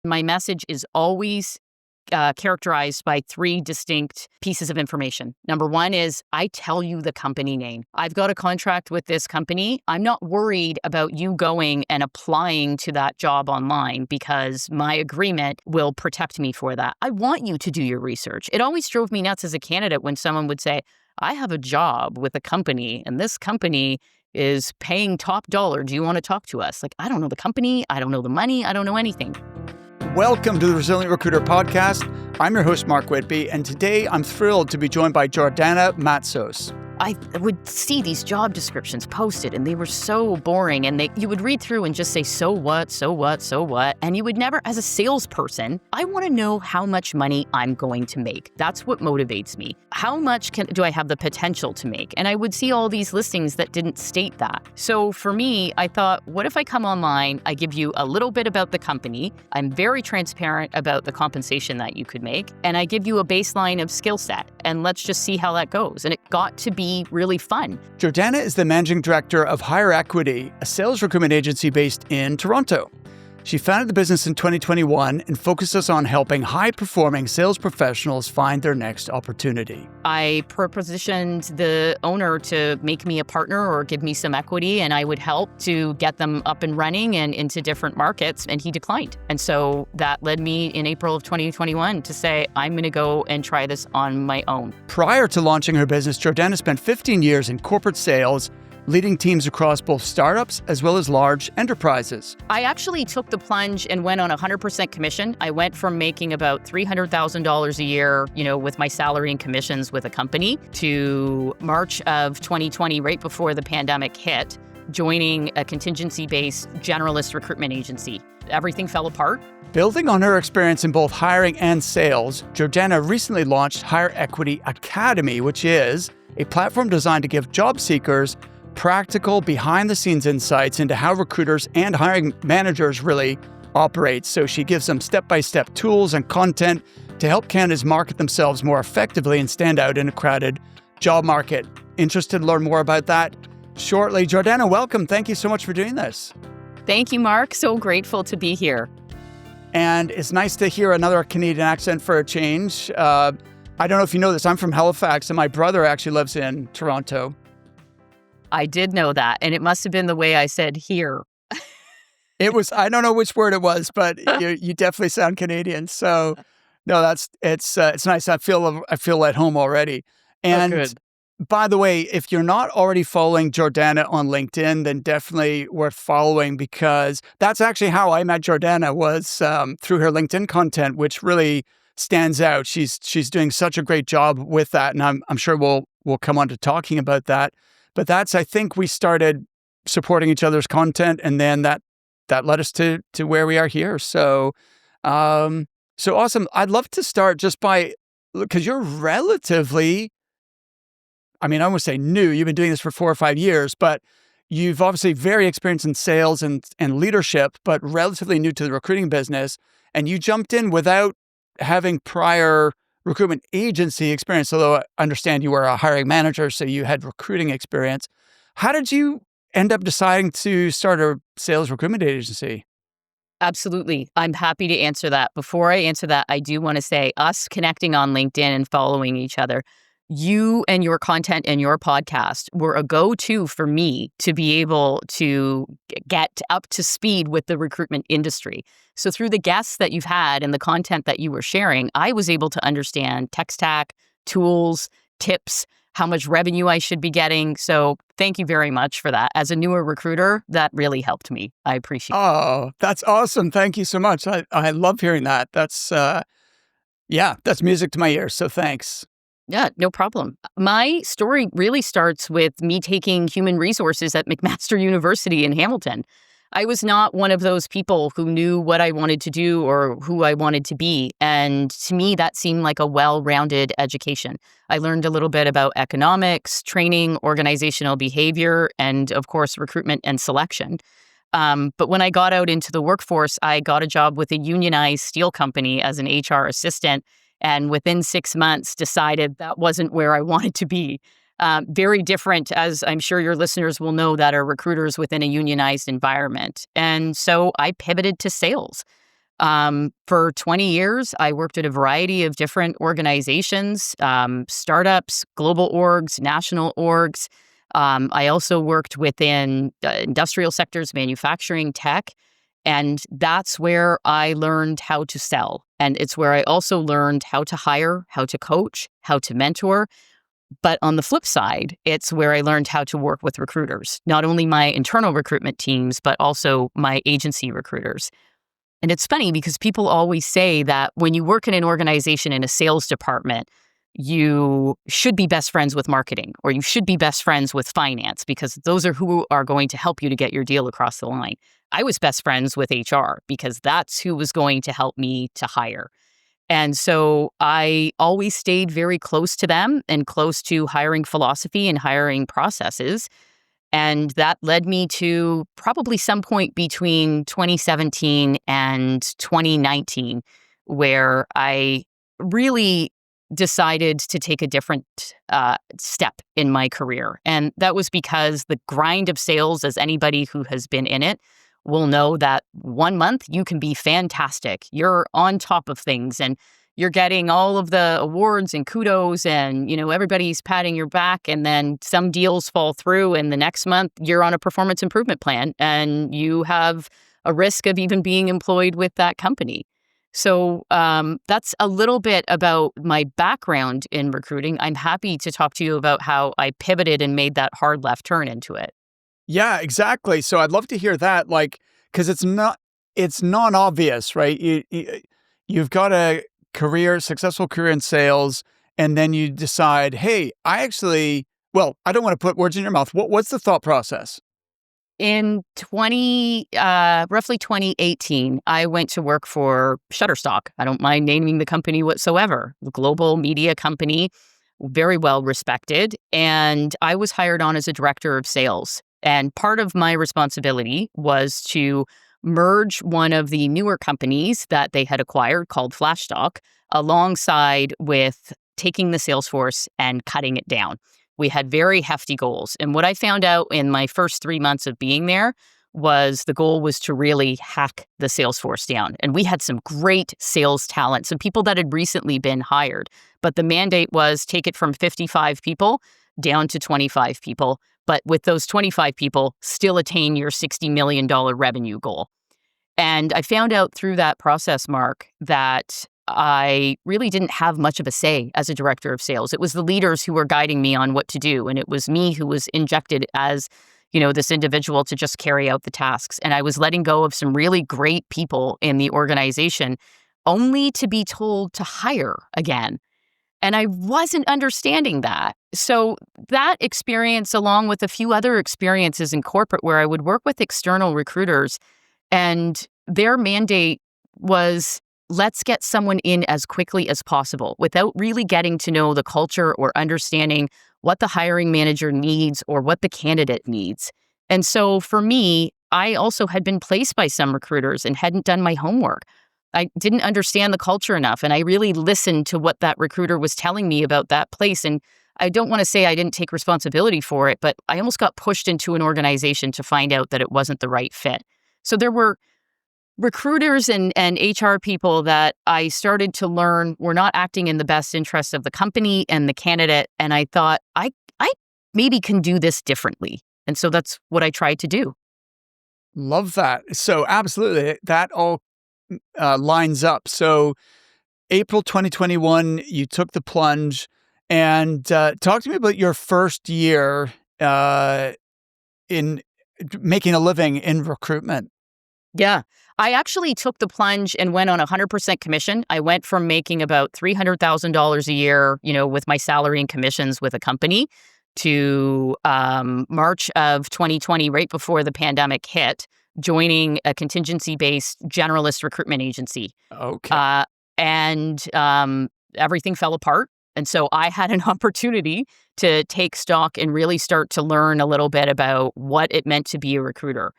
My message is always characterized by three distinct pieces of information. Number one is I tell you the company name. I've got a contract with this company. I'm not worried about you going and applying to that job online because my agreement will protect me for that. I want you to do your research. It always drove me nuts as a candidate when someone would say, I have a job with a company and this company is paying top dollar. Do you want to talk to us? Like, I don't know the company. I don't know the money. I don't know anything. Welcome to the Resilient Recruiter Podcast. I'm your host, Mark Whitby, and today I'm thrilled to be joined by Jordana Matsos. I would see these job descriptions posted and they were so boring and you would read through and just say, so what, so what, so what? And you would never, as a salesperson, I want to know how much money I'm going to make. That's what motivates me. How much do I have the potential to make? And I would see all these listings that didn't state that. So for me, I thought, what if I come online, I give you a little bit about the company, I'm very transparent about the compensation that you could make, and I give you a baseline of skill set, and let's just see how that goes. And it got to be really fun. Jordana is the managing director of Hire Equity, a sales recruitment agency based in Toronto. She founded the business in 2021 and focuses on helping high-performing sales professionals find their next opportunity. I propositioned the owner to make me a partner or give me some equity, and I would help to get them up and running and into different markets, and he declined. And so that led me in April of 2021 to say, I'm going to go and try this on my own. Prior to launching her business, Jordana spent 15 years in corporate sales, leading teams across both startups as well as large enterprises. I actually took the plunge and went on 100% commission. I went from making about $300,000 a year, with my salary and commissions with a company, to March of 2020, right before the pandemic hit, joining a contingency-based generalist recruitment agency. Everything fell apart. Building on her experience in both hiring and sales, Jordana recently launched Hire Equity Academy, which is a platform designed to give job seekers practical behind-the-scenes insights into how recruiters and hiring managers really operate. So she gives them step-by-step tools and content to help candidates market themselves more effectively and stand out in a crowded job market. Interested to learn more about that shortly. Jordana, welcome. Thank you so much for doing this. Thank you, Mark. So grateful to be here. And it's nice to hear another Canadian accent for a change. I don't know if you know this. I'm from Halifax, and my brother actually lives in Toronto. I did know that, and it must have been the way I said here. It was, I don't know which word it was, but you definitely sound Canadian. So no, it's nice. I feel at home already. And by the way, if you're not already following Jordana on LinkedIn, then definitely worth following, because that's actually how I met Jordana, was through her LinkedIn content, which really stands out. She's doing such a great job with that. And I'm sure we'll come on to talking about that. But I think we started supporting each other's content, and then that led us to where we are here. So awesome. I'd love to start just because you're relatively, I won't say new, you've been doing this for 4 or 5 years, but you've obviously very experienced in sales and leadership, but relatively new to the recruiting business. And you jumped in without having prior recruitment agency experience, although I understand you were a hiring manager, so you had recruiting experience. How did you end up deciding to start a sales recruitment agency? Absolutely. I'm happy to answer that. Before I answer that, I do want to say us connecting on LinkedIn and following each other, you and your content and your podcast were a go-to for me to be able to get up to speed with the recruitment industry. So through the guests that you've had and the content that you were sharing, I was able to understand tech stack, tools, tips, how much revenue I should be getting. So thank you very much for that. As a newer recruiter, that really helped me. I appreciate it. Oh, that's awesome. Thank you so much. I love hearing that. That's music to my ears. So thanks. Yeah, no problem. My story really starts with me taking human resources at McMaster University in Hamilton. I was not one of those people who knew what I wanted to do or who I wanted to be. And to me, that seemed like a well-rounded education. I learned a little bit about economics, training, organizational behavior, and of course, recruitment and selection. But when I got out into the workforce, I got a job with a unionized steel company as an HR assistant. And within 6 months, decided that wasn't where I wanted to be. Very different, as I'm sure your listeners will know, that are recruiters within a unionized environment. And so I pivoted to sales. For 20 years, I worked at a variety of different organizations, startups, global orgs, national orgs. I also worked within industrial sectors, manufacturing, tech. And that's where I learned how to sell. And it's where I also learned how to hire, how to coach, how to mentor. But on the flip side, it's where I learned how to work with recruiters, not only my internal recruitment teams, but also my agency recruiters. And it's funny because people always say that when you work in an organization in a sales department, you should be best friends with marketing or you should be best friends with finance because those are who are going to help you to get your deal across the line. I was best friends with HR because that's who was going to help me to hire. And so I always stayed very close to them and close to hiring philosophy and hiring processes. And that led me to probably some point between 2017 and 2019, where I really decided to take a different step in my career. And that was because the grind of sales, as anybody who has been in it will know, that 1 month you can be fantastic. You're on top of things and you're getting all of the awards and kudos and, everybody's patting your back, and then some deals fall through and the next month you're on a performance improvement plan and you have a risk of even being employed with that company. So that's a little bit about my background in recruiting. I'm happy to talk to you about how I pivoted and made that hard left turn into it. Yeah, exactly. So I'd love to hear that, because it's non-obvious, right? You've got a successful career in sales, and then you decide, hey, I don't want to put words in your mouth. What's the thought process? In roughly 2018, I went to work for Shutterstock. I don't mind naming the company whatsoever. The global media company, very well respected. And I was hired on as a director of sales. And part of my responsibility was to merge one of the newer companies that they had acquired called Flashstock alongside with taking the sales force and cutting it down. We had very hefty goals. And what I found out in my first 3 months of being there was the goal was to really hack the sales force down. And we had some great sales talent, some people that had recently been hired. But the mandate was take it from 55 people down to 25 people. But with those 25 people, still attain your $60 million revenue goal. And I found out through that process, Mark, that I really didn't have much of a say as a director of sales. It was the leaders who were guiding me on what to do. And it was me who was injected as, this individual to just carry out the tasks. And I was letting go of some really great people in the organization only to be told to hire again. And I wasn't understanding that. So that experience, along with a few other experiences in corporate where I would work with external recruiters, and their mandate was, let's get someone in as quickly as possible without really getting to know the culture or understanding what the hiring manager needs or what the candidate needs. And so for me, I also had been placed by some recruiters and hadn't done my homework. I didn't understand the culture enough, and I really listened to what that recruiter was telling me about that place. And I don't want to say I didn't take responsibility for it, but I almost got pushed into an organization to find out that it wasn't the right fit. So there were recruiters and HR people that I started to learn were not acting in the best interest of the company and the candidate. And I thought, I maybe can do this differently. And so that's what I tried to do. Love that. So absolutely, that all lines up. So April 2021, you took the plunge, and talk to me about your first year in making a living in recruitment. Yeah. I actually took the plunge and went on 100% commission. I went from making about $300,000 a year, with my salary and commissions with a company, to March of 2020, right before the pandemic hit, joining a contingency-based generalist recruitment agency. Okay. And everything fell apart. And so I had an opportunity to take stock and really start to learn a little bit about what it meant to be a recruiter.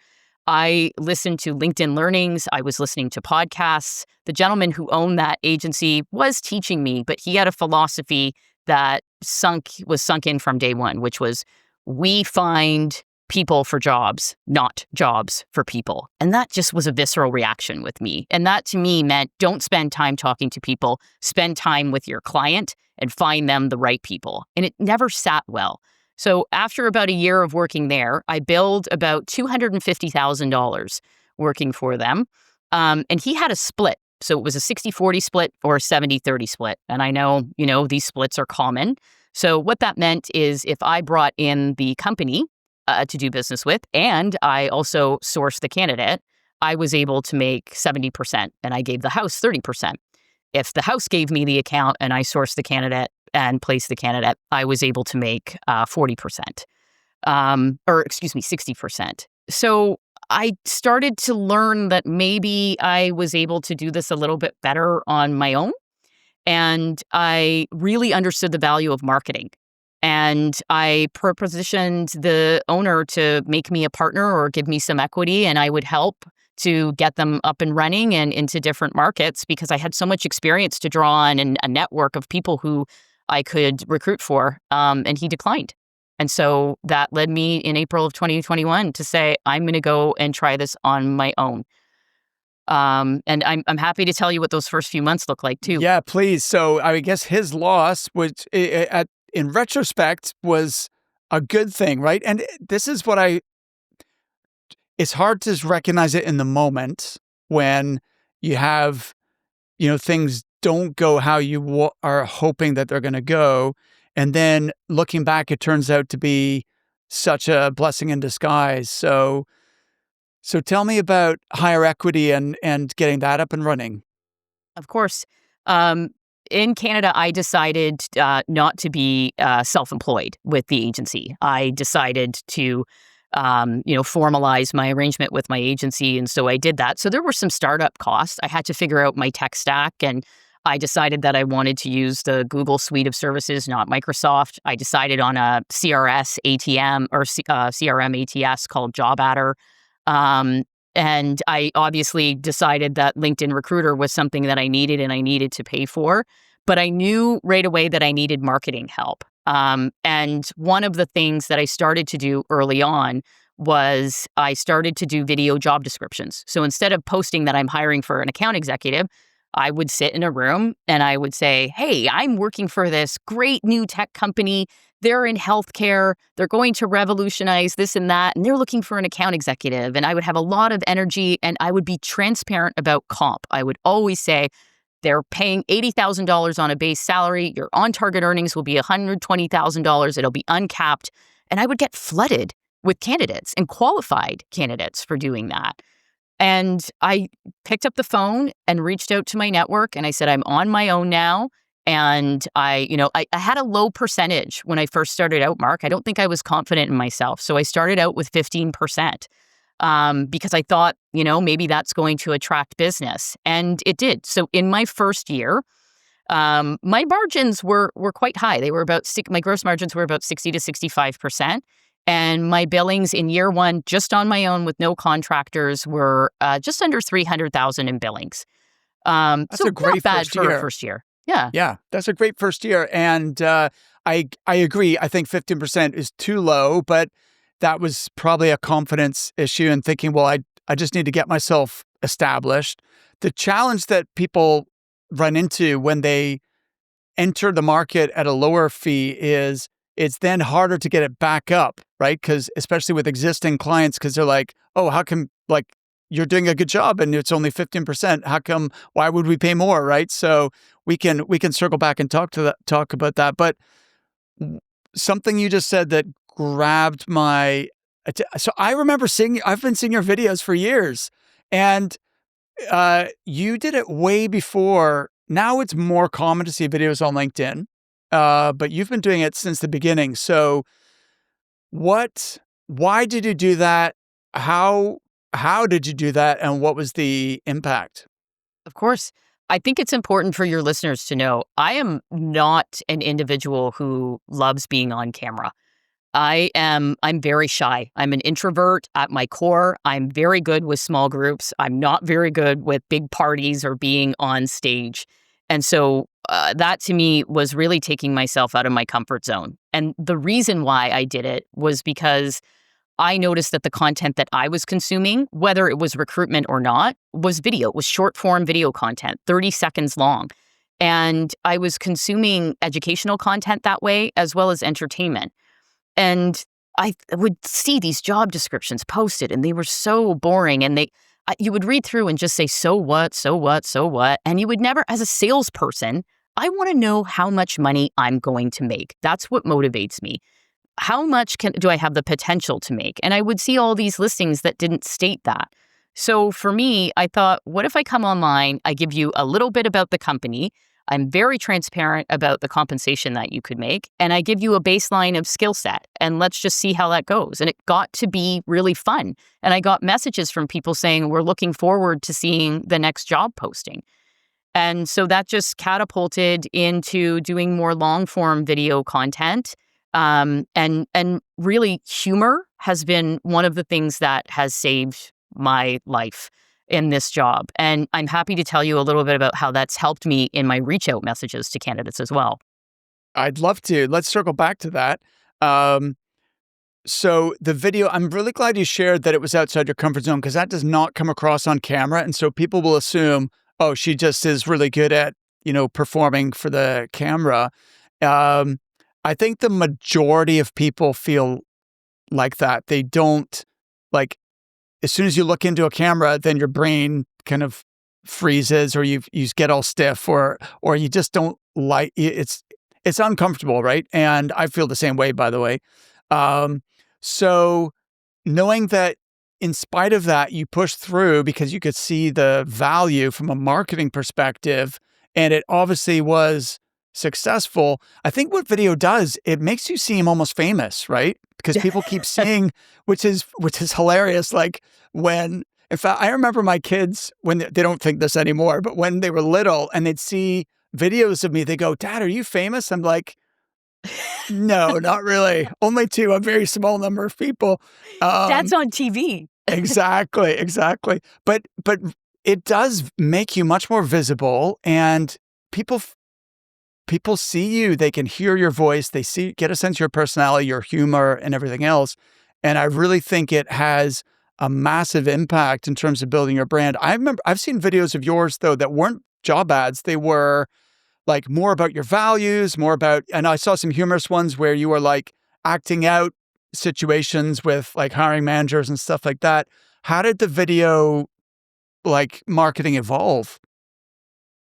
I listened to LinkedIn learnings. I was listening to podcasts. The gentleman who owned that agency was teaching me, but he had a philosophy that was sunk in from day one, which was, we find people for jobs, not jobs for people. And that just was a visceral reaction with me. And that to me meant don't spend time talking to people, spend time with your client and find them the right people. And it never sat well. So after about a year of working there, I billed about $250,000 working for them. And he had a split. So it was a 60-40 split or a 70-30 split. And I know, these splits are common. So what that meant is if I brought in the company to do business with, and I also sourced the candidate, I was able to make 70%, and I gave the house 30%. If the house gave me the account and I sourced the candidate and placed the candidate, I was able to make 40%, 60%. So I started to learn that maybe I was able to do this a little bit better on my own. And I really understood the value of marketing. And I propositioned the owner to make me a partner or give me some equity, and I would help to get them up and running and into different markets because I had so much experience to draw on and a network of people who I could recruit for. And he declined. And so that led me in April of 2021 to say, I'm going to go and try this on my own. And I'm happy to tell you what those first few months look like too. Yeah, please. So I guess his loss, which in retrospect was a good thing, right? And this is what it's hard to recognize it in the moment when you have, things don't go how you are hoping that they're going to go. And then looking back, it turns out to be such a blessing in disguise. So tell me about higher equity and getting that up and running. Of course. In Canada, I decided not to be self-employed with the agency. I decided to, formalize my arrangement with my agency. And so I did that. So there were some startup costs. I had to figure out my tech stack. And I decided that I wanted to use the Google suite of services, not Microsoft. I decided on a CRM ATS called Job Adder. And I obviously decided that LinkedIn Recruiter was something that I needed and I needed to pay for. But I knew right away that I needed marketing help. And one of the things that I started to do early on was I started to do video job descriptions. So instead of posting that I'm hiring for an account executive, I would sit in a room and I would say, hey, I'm working for this great new tech company. They're in healthcare. They're going to revolutionize this and that. And they're looking for an account executive. And I would have a lot of energy and I would be transparent about comp. I would always say, they're paying $80,000 on a base salary. Your on-target earnings will be $120,000. It'll be uncapped. And I would get flooded with candidates and qualified candidates for doing that. And I picked up the phone and reached out to my network and I said, I'm on my own now. And I had a low percentage when I first started out, Mark. I don't think I was confident in myself. So I started out with 15%. Because I thought, maybe that's going to attract business. And it did. So in my first year, my margins were quite high. They were my gross margins were about 60 to 65%. And my billings in year one, just on my own with no contractors, were just under 300,000 in billings. That's so a great not bad first for year. a first year. Yeah. Yeah, that's a great first year. And I agree. I think 15% is too low, but that was probably a confidence issue and thinking, well, I just need to get myself established. The challenge that people run into when they enter the market at a lower fee is it's then harder to get it back up, right? Because especially with existing clients, because they're like, oh, how come you're doing a good job and it's only 15%? How come? Why would we pay more, right? So we can circle back and talk about that. But something you just said that grabbed my so I remember I've been seeing your videos for years, and you did it way before. Now it's more common to see videos on LinkedIn, but you've been doing it since the beginning. So why did you do that? How did you do that? And what was the impact? Of course. I think it's important for your listeners to know I am not an individual who loves being on camera. I'm very shy. I'm an introvert at my core. I'm very good with small groups. I'm not very good with big parties or being on stage. And so that to me was really taking myself out of my comfort zone. And the reason why I did it was because I noticed that the content that I was consuming, whether it was recruitment or not, was video, was short form video content, 30 seconds long. And I was consuming educational content that way, as well as entertainment. And I would see these job descriptions posted, and they were so boring. And you would read through and just say, so what, so what, so what? And you would never, as a salesperson, I want to know how much money I'm going to make. That's what motivates me. How much do I have the potential to make? And I would see all these listings that didn't state that. So for me, I thought, what if I come online, I give you a little bit about the company, I'm very transparent about the compensation that you could make, and I give you a baseline of skill set, and let's just see how that goes. And it got to be really fun. And I got messages from people saying, we're looking forward to seeing the next job posting. And so that just catapulted into doing more long form video content. And really humor has been one of the things that has saved my life in this job. And I'm happy to tell you a little bit about how that's helped me in my reach out messages to candidates as well. I'd love to. Let's circle back to that. So the video, I'm really glad you shared that it was outside your comfort zone, because that does not come across on camera. And so people will assume, oh, she just is really good at, performing for the camera. I think the majority of people feel like that. They don't, like, as soon as you look into a camera, then your brain kind of freezes, or you get all stiff, or you just don't like it's uncomfortable, right? And I feel the same way, by the way. So knowing that in spite of that, you push through because you could see the value from a marketing perspective, and it obviously was successful. I think what video does, it makes you seem almost famous, right? Because people keep seeing, which is hilarious. Like when, in fact, I remember my kids, when they don't think this anymore, but when they were little and they'd see videos of me, they go, "Dad, are you famous?" I'm like, "No, not really. Only to a very small number of people." Dad's on TV. Exactly. But it does make you much more visible, and people see you, they can hear your voice, they get a sense of your personality, your humor, and everything else. And I really think it has a massive impact in terms of building your brand. I remember I've seen videos of yours, though, that weren't job ads. They were like more about your values, and I saw some humorous ones where you were like acting out situations with like hiring managers and stuff like that. How did the video like marketing evolve?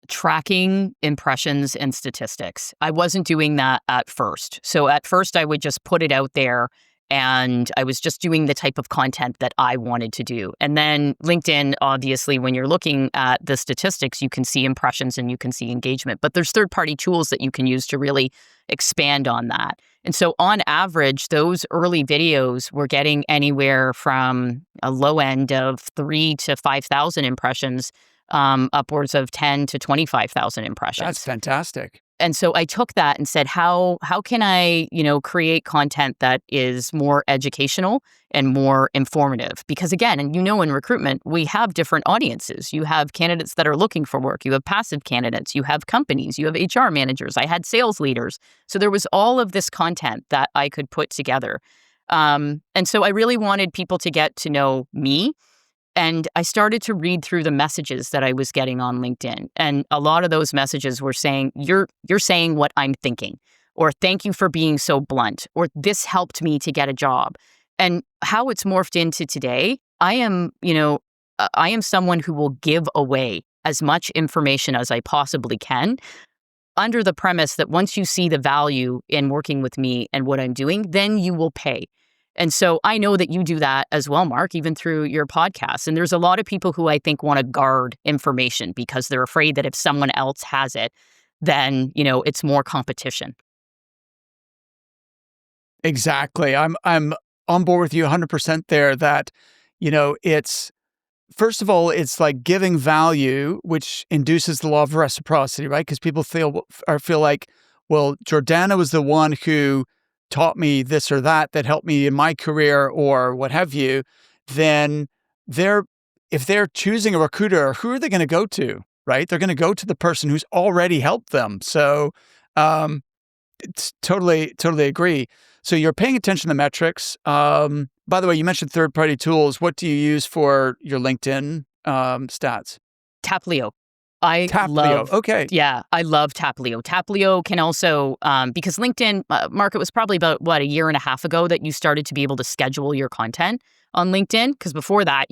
Tracking impressions and statistics. I wasn't doing that at first. So at first I would just put it out there, and I was just doing the type of content that I wanted to do. And then LinkedIn, obviously, when you're looking at the statistics, you can see impressions and you can see engagement. But there's third-party tools that you can use to really expand on that. And so on average, those early videos were getting anywhere from a low end of 3,000 to 5,000 impressions, upwards of 10 to 25,000 impressions. That's fantastic. And so I took that and said, how can I, create content that is more educational and more informative? Because again, and in recruitment, we have different audiences. You have candidates that are looking for work. You have passive candidates. You have companies. You have HR managers. I had sales leaders. So there was all of this content that I could put together. And so I really wanted people to get to know me. And I started to read through the messages that I was getting on LinkedIn. And a lot of those messages were saying, you're saying what I'm thinking, or thank you for being so blunt, or this helped me to get a job. And how it's morphed into today, I am someone who will give away as much information as I possibly can, under the premise that once you see the value in working with me and what I'm doing, then you will pay. And so I know that you do that as well, Mark, even through your podcast. And there's a lot of people who I think want to guard information because they're afraid that if someone else has it, then, it's more competition. Exactly. I'm on board with you 100% there that, it's, first of all, it's like giving value, which induces the law of reciprocity, right? Because people feel like, well, Jordana was the one who taught me this or that helped me in my career or what have you. Then if they're choosing a recruiter, who are they going to go to, right? They're going to go to the person who's already helped them. So totally agree. So you're paying attention to metrics. By the way, you mentioned third-party tools. What do you use for your LinkedIn stats? Taplio. I Taplio. love, Okay. yeah, I love Taplio. Taplio can also, because LinkedIn, Mark, it was probably about, what, a year and a half ago that you started to be able to schedule your content on LinkedIn. Because before that,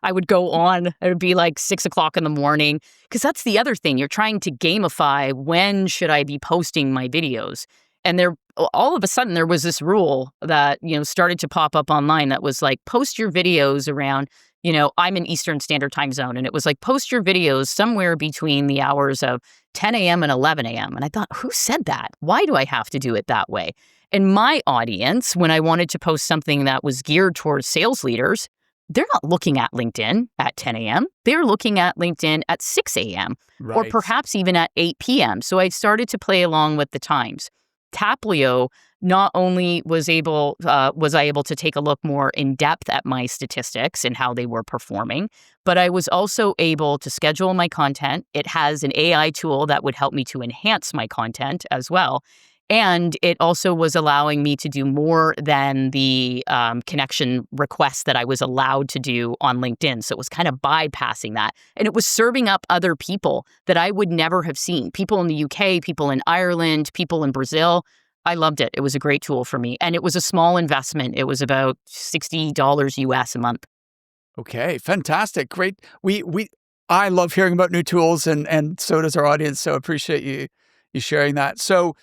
I would go on, it would be like 6 o'clock in the morning. Because that's the other thing. You're trying to gamify when should I be posting my videos. And all of a sudden, there was this rule that, started to pop up online that was like, post your videos around, I'm in Eastern Standard Time Zone, and it was like, post your videos somewhere between the hours of 10 a.m. and 11 a.m. And I thought, who said that? Why do I have to do it that way? And my audience, when I wanted to post something that was geared towards sales leaders, they're not looking at LinkedIn at 10 a.m. They're looking at LinkedIn at 6 a.m. or Right. perhaps even at 8 p.m. So I started to play along with the times. Taplio not only was I able to take a look more in depth at my statistics and how they were performing, but I was also able to schedule my content. It has an AI tool that would help me to enhance my content as well. And it also was allowing me to do more than the connection requests that I was allowed to do on LinkedIn. So it was kind of bypassing that. And it was serving up other people that I would never have seen. People in the UK, people in Ireland, people in Brazil. I loved it. It was a great tool for me. And it was a small investment. It was about $60 US a month. Okay, fantastic. Great. I love hearing about new tools, and so does our audience. So appreciate you sharing that. So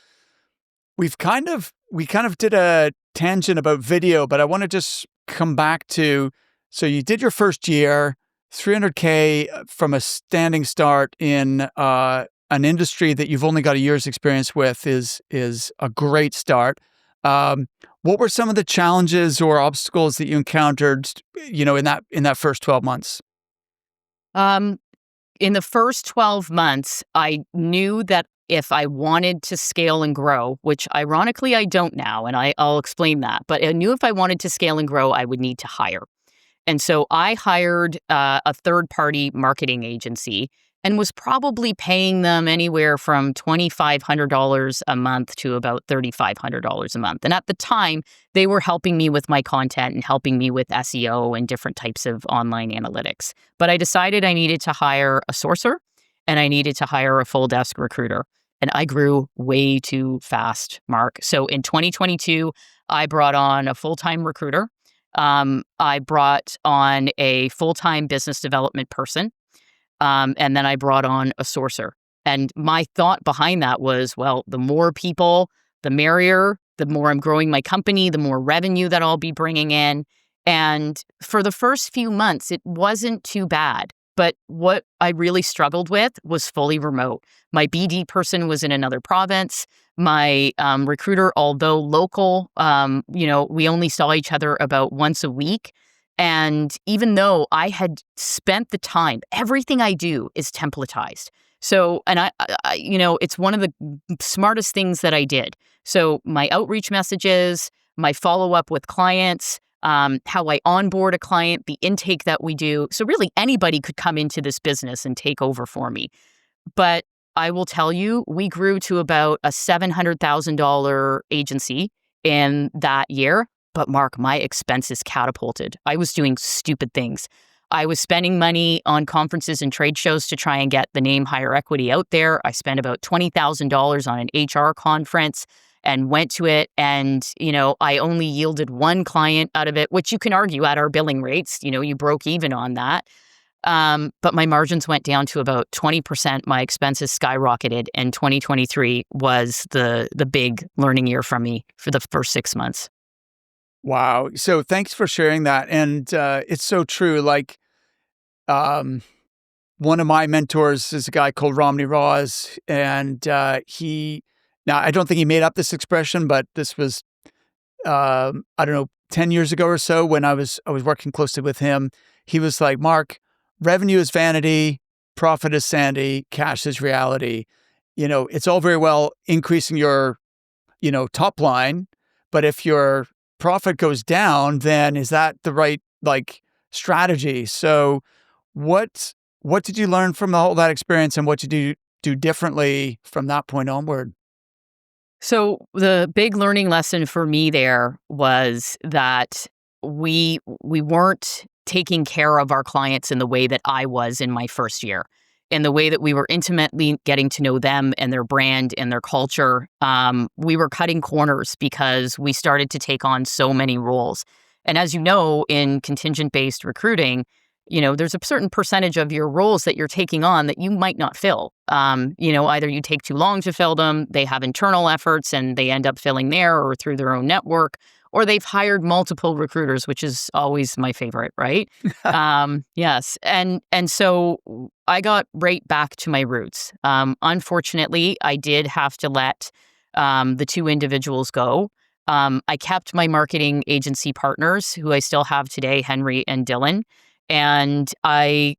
we kind of did a tangent about video, but I want to just come back to, so you did your first year, 300K from a standing start in an industry that you've only got a year's experience with is a great start. What were some of the challenges or obstacles that you encountered, in that first 12 months? Um, in the first 12 months, I knew that if I wanted to scale and grow, which ironically I don't now, and I'll explain that, but I knew if I wanted to scale and grow, I would need to hire. And so I hired a third-party marketing agency and was probably paying them anywhere from $2,500 a month to about $3,500 a month. And at the time, they were helping me with my content and helping me with SEO and different types of online analytics. But I decided I needed to hire a sourcer and I needed to hire a full desk recruiter. And I grew way too fast, Mark. So in 2022, I brought on a full-time recruiter. I brought on a full-time business development person, and then I brought on a sourcer. And my thought behind that was, well, the more people, the merrier. The more I'm growing my company, the more revenue that I'll be bringing in. And for the first few months, it wasn't too bad. But what I really struggled with was fully remote. My BD person was in another province. My recruiter, although local, we only saw each other about once a week. And even though I had spent the time, everything I do is templatized. So, and it's one of the smartest things that I did. So my outreach messages, my follow-up with clients, how I onboard a client, the intake that we do. So really anybody could come into this business and take over for me. But I will tell you, we grew to about a $700,000 agency in that year. But Mark, my expenses catapulted. I was doing stupid things. I was spending money on conferences and trade shows to try and get the name Higher Equity out there. I spent about $20,000 on an HR conference and went to it. And, I only yielded one client out of it, which you can argue at our billing rates, you broke even on that. But my margins went down to about 20%. My expenses skyrocketed, and 2023 was the big learning year for me for the first 6 months. Wow. So thanks for sharing that. And it's so true. Like, one of my mentors is a guy called Romney Ross, and now I don't think he made up this expression, but this was, I don't know, 10 years ago or so when I was working closely with him. He was like, Mark, revenue is vanity, profit is sanity, cash is reality. It's all very well increasing your, top line, but if your profit goes down, then is that the right strategy? So what did you learn from all that experience, and what did you do differently from that point onward? So the big learning lesson for me there was that we weren't taking care of our clients in the way that I was in my first year, in the way that we were intimately getting to know them and their brand and their culture. We were cutting corners because we started to take on so many roles. And as you know, in contingent-based recruiting, there's a certain percentage of your roles that you're taking on that you might not fill. Either you take too long to fill them, they have internal efforts and they end up filling there or through their own network, or they've hired multiple recruiters, which is always my favorite, right? Yes. And so I got right back to my roots. Unfortunately, I did have to let the two individuals go. I kept my marketing agency partners, who I still have today, Henry and Dylan. And I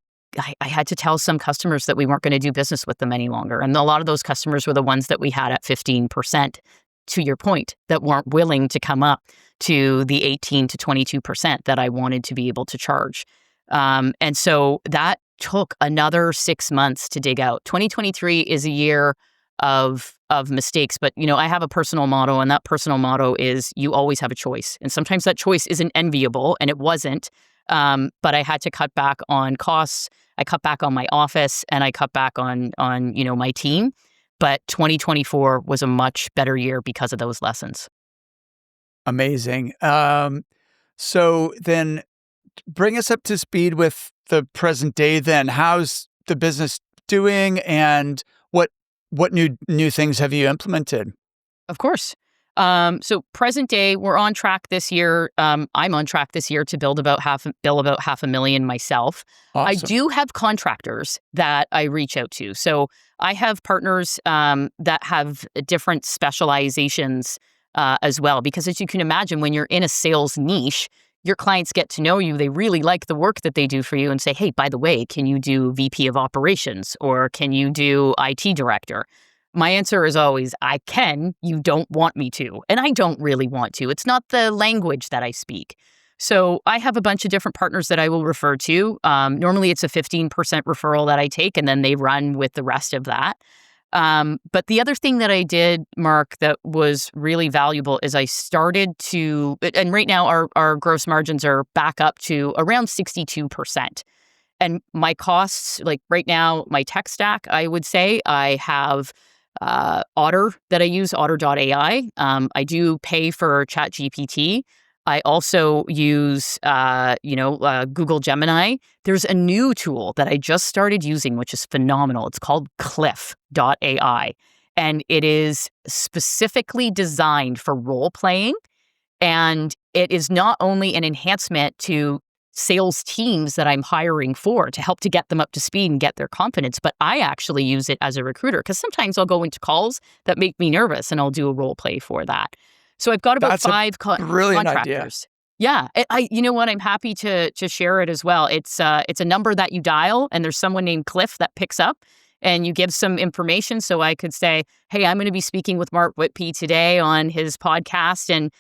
had to tell some customers that we weren't going to do business with them any longer. And a lot of those customers were the ones that we had at 15%, to your point, that weren't willing to come up to the 18 to 22% that I wanted to be able to charge. And so that took another 6 months to dig out. 2023 is a year of mistakes, but I have a personal motto, and that personal motto is you always have a choice. And sometimes that choice isn't enviable, and it wasn't. But I had to cut back on costs. I cut back on my office, and I cut back on my team. But 2024 was a much better year because of those lessons. Amazing. So then bring us up to speed with the present day then. How's the business doing, and what new things have you implemented? Of course. So present day, we're on track this year. I'm on track this year to bill about $500,000 myself. Awesome. I do have contractors that I reach out to. So I have partners that have different specializations as well. Because as you can imagine, when you're in a sales niche, your clients get to know you. They really like the work that they do for you and say, hey, by the way, can you do VP of operations, or can you do IT director? My answer is always, I can. You don't want me to. And I don't really want to. It's not the language that I speak. So I have a bunch of different partners that I will refer to. Normally, it's a 15% referral that I take, and then they run with the rest of that. But the other thing that I did, Mark, that was really valuable is I started to, and right now our gross margins are back up to around 62%. And my costs, like right now, my tech stack, I would say I have Otter that I use, Otter.ai. I do pay for ChatGPT. I also use, Google Gemini. There's a new tool that I just started using, which is phenomenal. It's called Cliff.ai. And it is specifically designed for role playing. And it is not only an enhancement to sales teams that I'm hiring for to help to get them up to speed and get their confidence, but I actually use it as a recruiter because sometimes I'll go into calls that make me nervous and I'll do a role play for that. So I've got about That's five brilliant contractors. Idea. Yeah, you know what? I'm happy to share it as well. It's a number that you dial, and there's someone named Cliff that picks up, and you give some information. So I could say, hey, I'm going to be speaking with Mark Whitby today on his podcast, and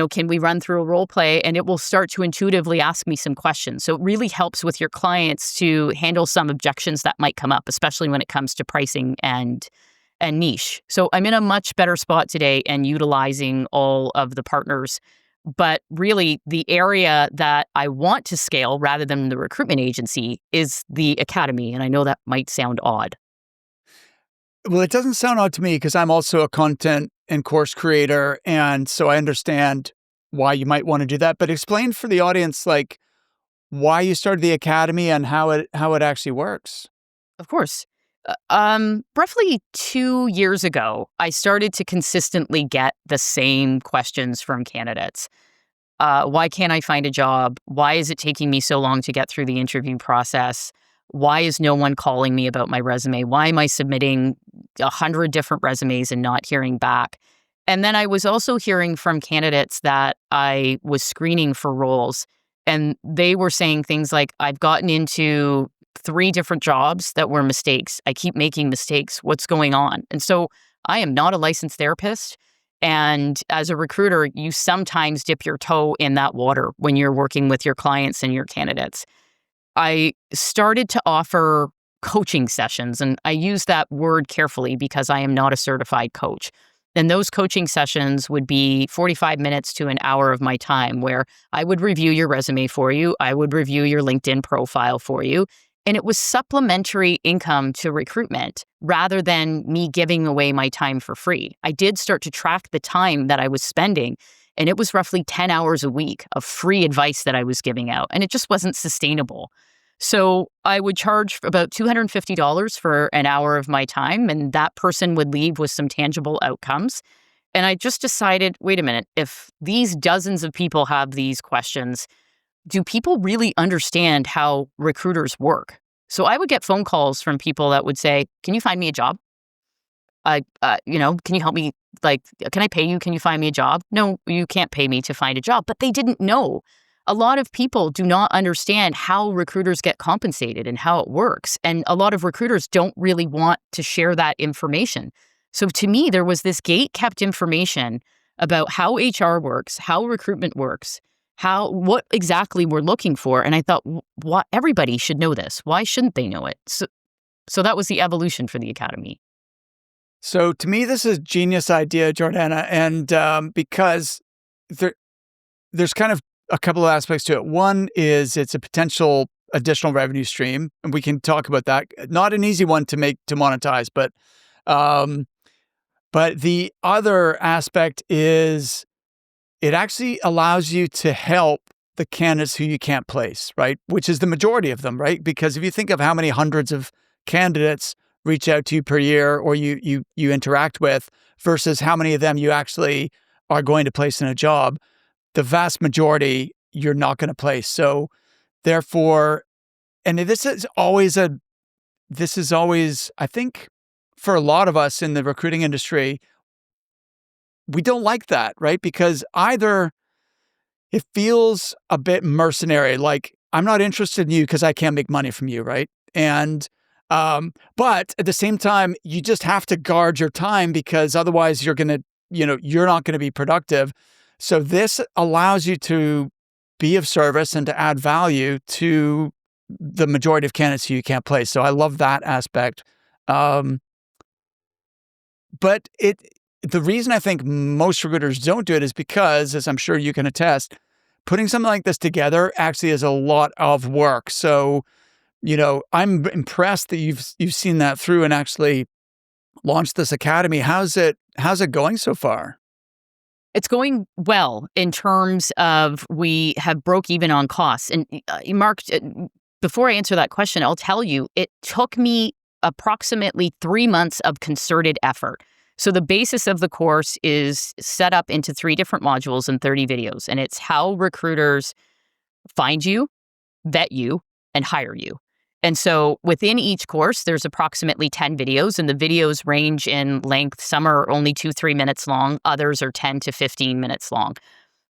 can we run through a role play? And it will start to intuitively ask me some questions. So it really helps with your clients to handle some objections that might come up, especially when it comes to pricing and niche. So I'm in a much better spot today and utilizing all of the partners. But really, the area that I want to scale rather than the recruitment agency is the academy. And I know that might sound odd. Well, it doesn't sound odd to me because I'm also a content and course creator. And so I understand why you might want to do that. But explain for the audience, like, why you started the academy and how it actually works. Of course. Roughly 2 years ago, I started to consistently get the same questions from candidates. Why can't I find a job? Why is it taking me so long to get through the interview process? Why is no one calling me about my resume? Why am I submitting 100 different resumes and not hearing back? And then I was also hearing from candidates that I was screening for roles, and they were saying things like, I've gotten into 3 different jobs that were mistakes. I keep making mistakes. What's going on? And so I am not a licensed therapist. And as a recruiter, you sometimes dip your toe in that water when you're working with your clients and your candidates. I started to offer coaching sessions, and I use that word carefully because I am not a certified coach. And those coaching sessions would be 45 minutes to an hour of my time where I would review your resume for you. I would review your LinkedIn profile for you. And it was supplementary income to recruitment rather than me giving away my time for free. I did start to track the time that I was spending, and it was roughly 10 hours a week of free advice that I was giving out, and it just wasn't sustainable. So I would charge about $250 for an hour of my time, and that person would leave with some tangible outcomes. And I just decided, wait a minute, if these dozens of people have these questions, do people really understand how recruiters work? So I would get phone calls from people that would say, can you find me a job? Can you help me? Like, can I pay you? Can you find me a job? No, you can't pay me to find a job. But they didn't know. A lot of people do not understand how recruiters get compensated and how it works. And a lot of recruiters don't really want to share that information. So to me, there was this gate-kept information about how HR works, how recruitment works, what exactly we're looking for. And I thought, everybody should know this. Why shouldn't they know it? So that was the evolution for the Academy. So to me, this is a genius idea, Jordana, and because there's kind of a couple of aspects to it. One is it's a potential additional revenue stream, and we can talk about that. Not an easy one to monetize, but the other aspect is it actually allows you to help the candidates who you can't place, right? Which is the majority of them, right? Because if you think of how many hundreds of candidates reach out to you per year or you interact with versus how many of them you actually are going to place in a job, the vast majority you're not going to place. So therefore, and this is always, I think for a lot of us in the recruiting industry, we don't like that, right? Because either it feels a bit mercenary, like I'm not interested in you because I can't make money from you, right? And but at the same time, you just have to guard your time because otherwise you're not going to be productive. So this allows you to be of service and to add value to the majority of candidates who you can't place. So I love that aspect. But the reason I think most recruiters don't do it is because, as I'm sure you can attest, putting something like this together actually is a lot of work. So, I'm impressed that you've seen that through and actually launched this academy. How's it going so far? It's going well in terms of we have broke even on costs. And Mark, before I answer that question, I'll tell you, it took me approximately 3 months of concerted effort. So the basis of the course is set up into 3 different modules and 30 videos. And it's how recruiters find you, vet you, and hire you. And so within each course, there's approximately 10 videos, and the videos range in length. Some are only 2-3 minutes long. Others are 10 to 15 minutes long.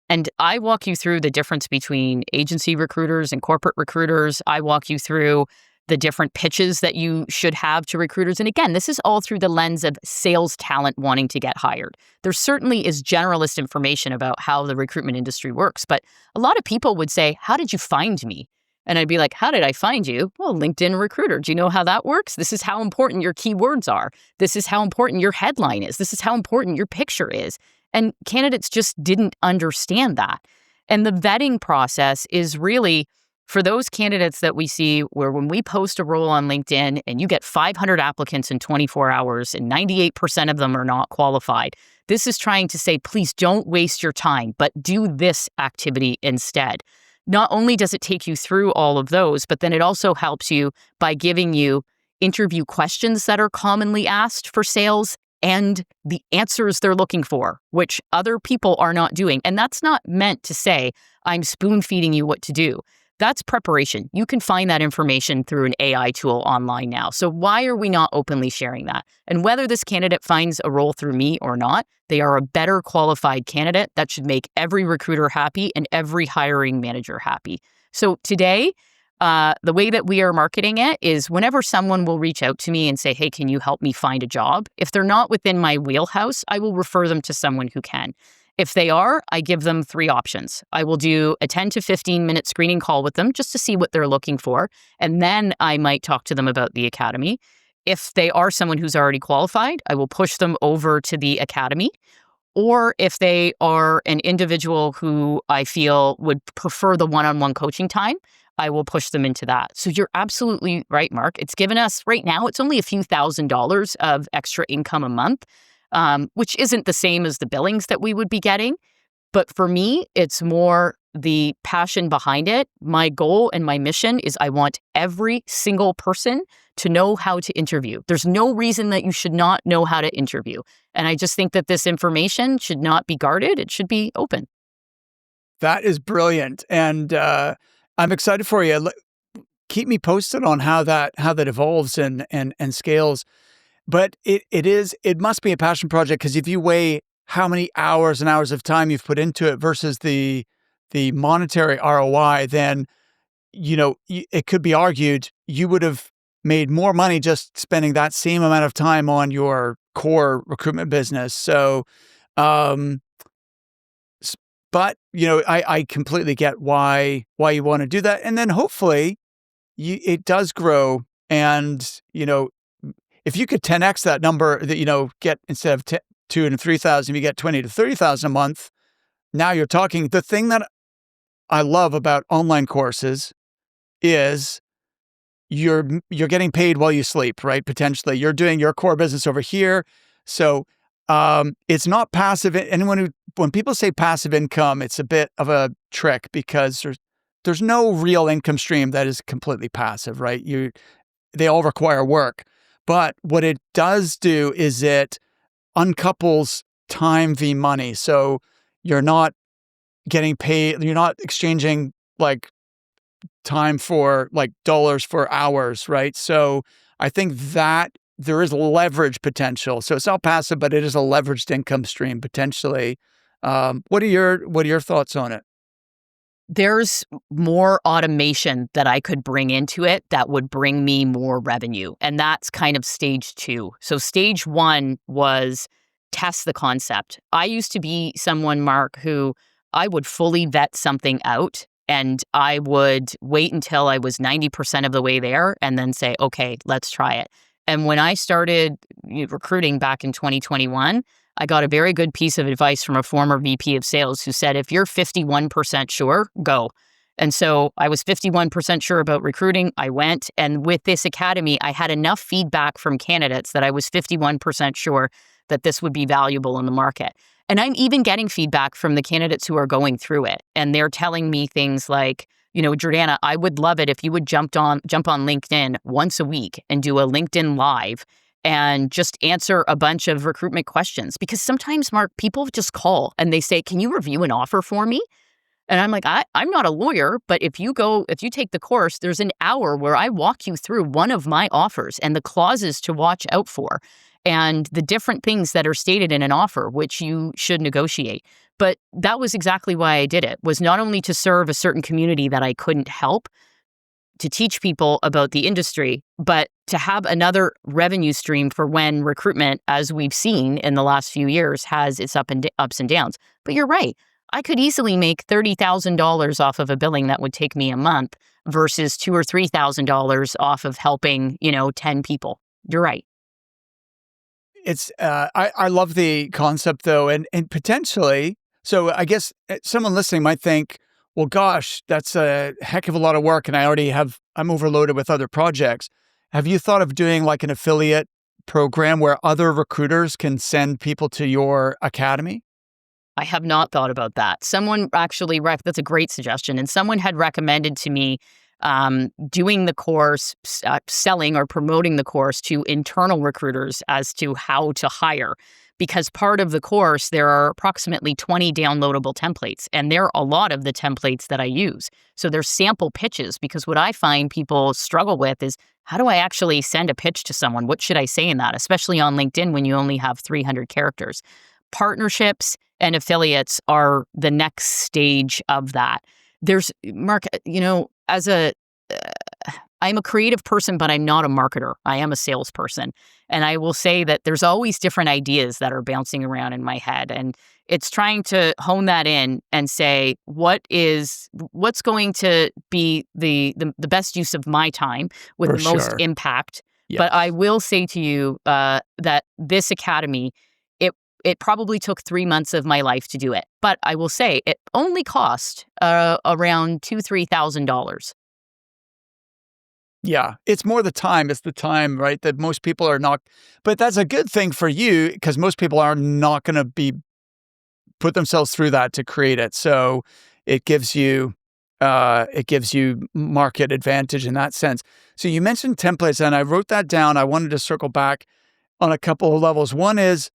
And I walk you through the difference between agency recruiters and corporate recruiters. I walk you through the different pitches that you should have to recruiters. And again, this is all through the lens of sales talent wanting to get hired. There certainly is generalist information about how the recruitment industry works, but a lot of people would say, how did you find me? And I'd be like, how did I find you? Well, LinkedIn Recruiter. Do you know how that works? This is how important your keywords are. This is how important your headline is. This is how important your picture is. And candidates just didn't understand that. And the vetting process is really for those candidates that we see where when we post a role on LinkedIn and you get 500 applicants in 24 hours and 98% of them are not qualified, this is trying to say, please don't waste your time, but do this activity instead. Not only does it take you through all of those, but then it also helps you by giving you interview questions that are commonly asked for sales and the answers they're looking for, which other people are not doing. And that's not meant to say, I'm spoon feeding you what to do. That's preparation. You can find that information through an AI tool online now. So why are we not openly sharing that? And whether this candidate finds a role through me or not, they are a better qualified candidate that should make every recruiter happy and every hiring manager happy. So today, the way that we are marketing it is whenever someone will reach out to me and say, hey, can you help me find a job? If they're not within my wheelhouse, I will refer them to someone who can. If they are, I give them 3 options. I will do a 10 to 15 minute screening call with them just to see what they're looking for. And then I might talk to them about the academy. if they are someone who's already qualified, I will push them over to the academy. Or if they are an individual who I feel would prefer the one-on-one coaching time, I will push them into that. So you're absolutely right, Mark. It's given us right now, it's only a few $1,000s of extra income a month, which isn't the same as the billings that we would be getting. But for me, it's more the passion behind it. My goal and my mission is I want every single person to know how to interview. There's no reason that you should not know how to interview. And I just think that this information should not be guarded. It should be open. That is brilliant. And I'm excited for you. Keep me posted on how that evolves and scales. But it must be a passion project, because if you weigh how many hours and hours of time you've put into it versus the monetary ROI, then, it could be argued you would have made more money just spending that same amount of time on your core recruitment business. So, but I completely get why you want to do that. And then hopefully it does grow. And, if you could 10x that number, that, get instead of 2,000 and 3,000, you get 20,000 to 30,000 a month. Now you're talking. The thing that I love about online courses is you're getting paid while you sleep, right? Potentially, you're doing your core business over here. So it's not passive. When people say passive income, it's a bit of a trick, because there's no real income stream that is completely passive, right? They all require work. But what it does do is it uncouples time v money. So you're not getting paid, you're not exchanging like time for like dollars for hours, right? So I think that there is leverage potential. So it's not passive, but it is a leveraged income stream potentially. What are your thoughts on it? There's more automation that I could bring into it that would bring me more revenue. And that's kind of stage 2. So stage 1 was test the concept. I used to be someone, Mark, who I would fully vet something out, and I would wait until I was 90% of the way there and then say, okay, let's try it. And when I started recruiting back in 2021, I got a very good piece of advice from a former VP of sales who said, if you're 51% sure, go. And so I was 51% sure about recruiting. I went. And with this academy, I had enough feedback from candidates that I was 51% sure that this would be valuable in the market. And I'm even getting feedback from the candidates who are going through it. And they're telling me things like, Jordana, I would love it if you would jump on LinkedIn once a week and do a LinkedIn Live and just answer a bunch of recruitment questions. Because sometimes, Mark, people just call and they say, can you review an offer for me? And I'm like, I'm not a lawyer, but if you take the course, there's an hour where I walk you through one of my offers and the clauses to watch out for and the different things that are stated in an offer, which you should negotiate. But that was exactly why I did it, was not only to serve a certain community that I couldn't help, to teach people about the industry, but to have another revenue stream for when recruitment, as we've seen in the last few years, has its ups and downs. But you're right. I could easily make $30,000 off of a billing that would take me a month versus $2,000 or $3,000 off of helping, 10 people. You're right. It's I love the concept though, and potentially. So I guess someone listening might think, well, gosh, that's a heck of a lot of work, and I'm overloaded with other projects. Have you thought of doing like an affiliate program where other recruiters can send people to your academy? I have not thought about that. Someone actually, that's a great suggestion. And someone had recommended to me doing the course, selling or promoting the course to internal recruiters as to how to hire. Because part of the course, there are approximately 20 downloadable templates, and they're a lot of the templates that I use. So there's sample pitches, because what I find people struggle with is, how do I actually send a pitch to someone? What should I say in that, especially on LinkedIn when you only have 300 characters? Partnerships and affiliates are the next stage of that. There's, Mark, I'm a creative person, but I'm not a marketer. I am a salesperson. And I will say that there's always different ideas that are bouncing around in my head. And it's trying to hone that in and say, what's going to be the best use of my time with the most impact Yes. But I will say to you that this academy, it probably took 3 months of my life to do it. But I will say it only cost around $2,000-$3,000. Yeah, it's more the time. It's the time, right? That most people are not, but that's a good thing for you because most people are not going to put themselves through that to create it. So it gives you market advantage in that sense. So you mentioned templates, and I wrote that down. I wanted to circle back on a couple of levels. One is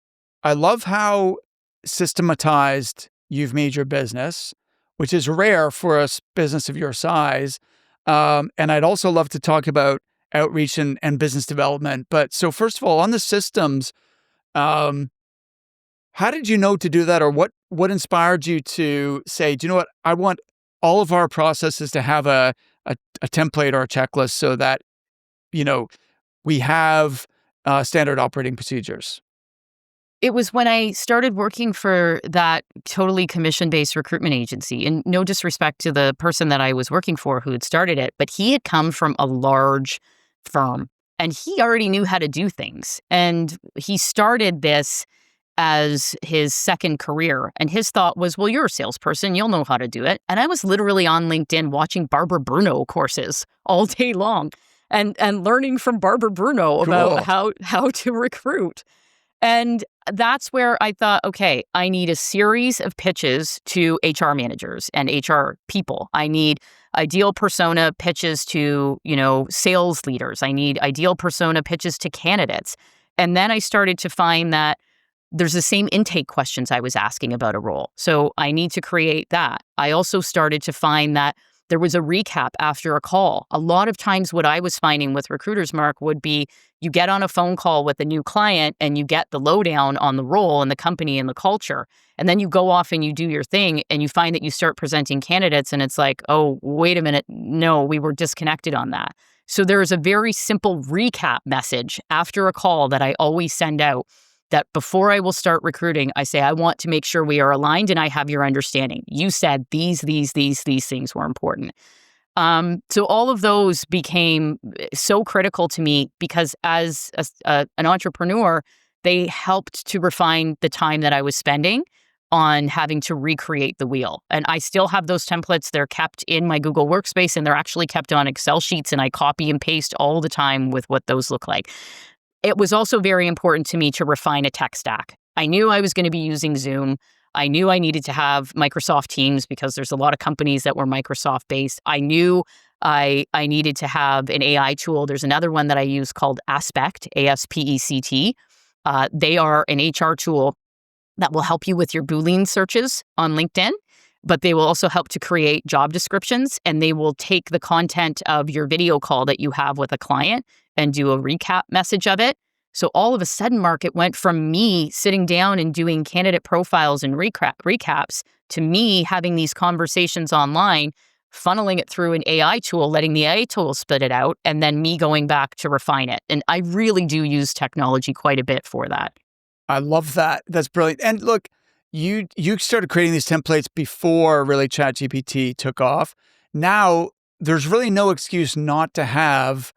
I love how systematized you've made your business, which is rare for a business of your size. And I'd also love to talk about outreach and business development. But so first of all, on the systems, how did you know to do that, or what inspired you to say, do you know what, I want all of our processes to have a template or a checklist so that we have standard operating procedures? It was when I started working for that totally commission-based recruitment agency, and no disrespect to the person that I was working for who had started it, but he had come from a large firm, and he already knew how to do things. And he started this as his second career, and his thought was, well, you're a salesperson, you'll know how to do it. And I was literally on LinkedIn watching Barbara Bruno courses all day long and learning from Barbara Bruno about how to recruit. And that's where I thought, okay, I need a series of pitches to HR managers and HR people. I need ideal persona pitches to, sales leaders. I need ideal persona pitches to candidates. And then I started to find that there's the same intake questions I was asking about a role. So I need to create that. I also started to find that there was a recap after a call. A lot of times what I was finding with recruiters, Mark, would be you get on a phone call with a new client and you get the lowdown on the role and the company and the culture. And then you go off and you do your thing and you find that you start presenting candidates and it's like, oh, wait a minute. No, we were disconnected on that. So there is a very simple recap message after a call that I always send out, that before I will start recruiting, I say, I want to make sure we are aligned and I have your understanding. You said these things were important. So all of those became so critical to me because as an entrepreneur, they helped to refine the time that I was spending on having to recreate the wheel. And I still have those templates. They're kept in my Google Workspace and they're actually kept on Excel sheets, and I copy and paste all the time with what those look like. It was also very important to me to refine a tech stack. I knew I was going to be using Zoom. I knew I needed to have Microsoft Teams because there's a lot of companies that were Microsoft based. I knew I needed to have an AI tool. There's another one that I use called Aspect, ASPECT. They are an HR tool that will help you with your Boolean searches on LinkedIn, but they will also help to create job descriptions, and they will take the content of your video call that you have with a client and do a recap message of it. So all of a sudden, Mark, it went from me sitting down and doing candidate profiles and recaps to me having these conversations online, funneling it through an AI tool, letting the AI tool spit it out, and then me going back to refine it. And I really do use technology quite a bit for that. I love that. That's brilliant. And look, you started creating these templates before really ChatGPT took off. Now, there's really no excuse not to have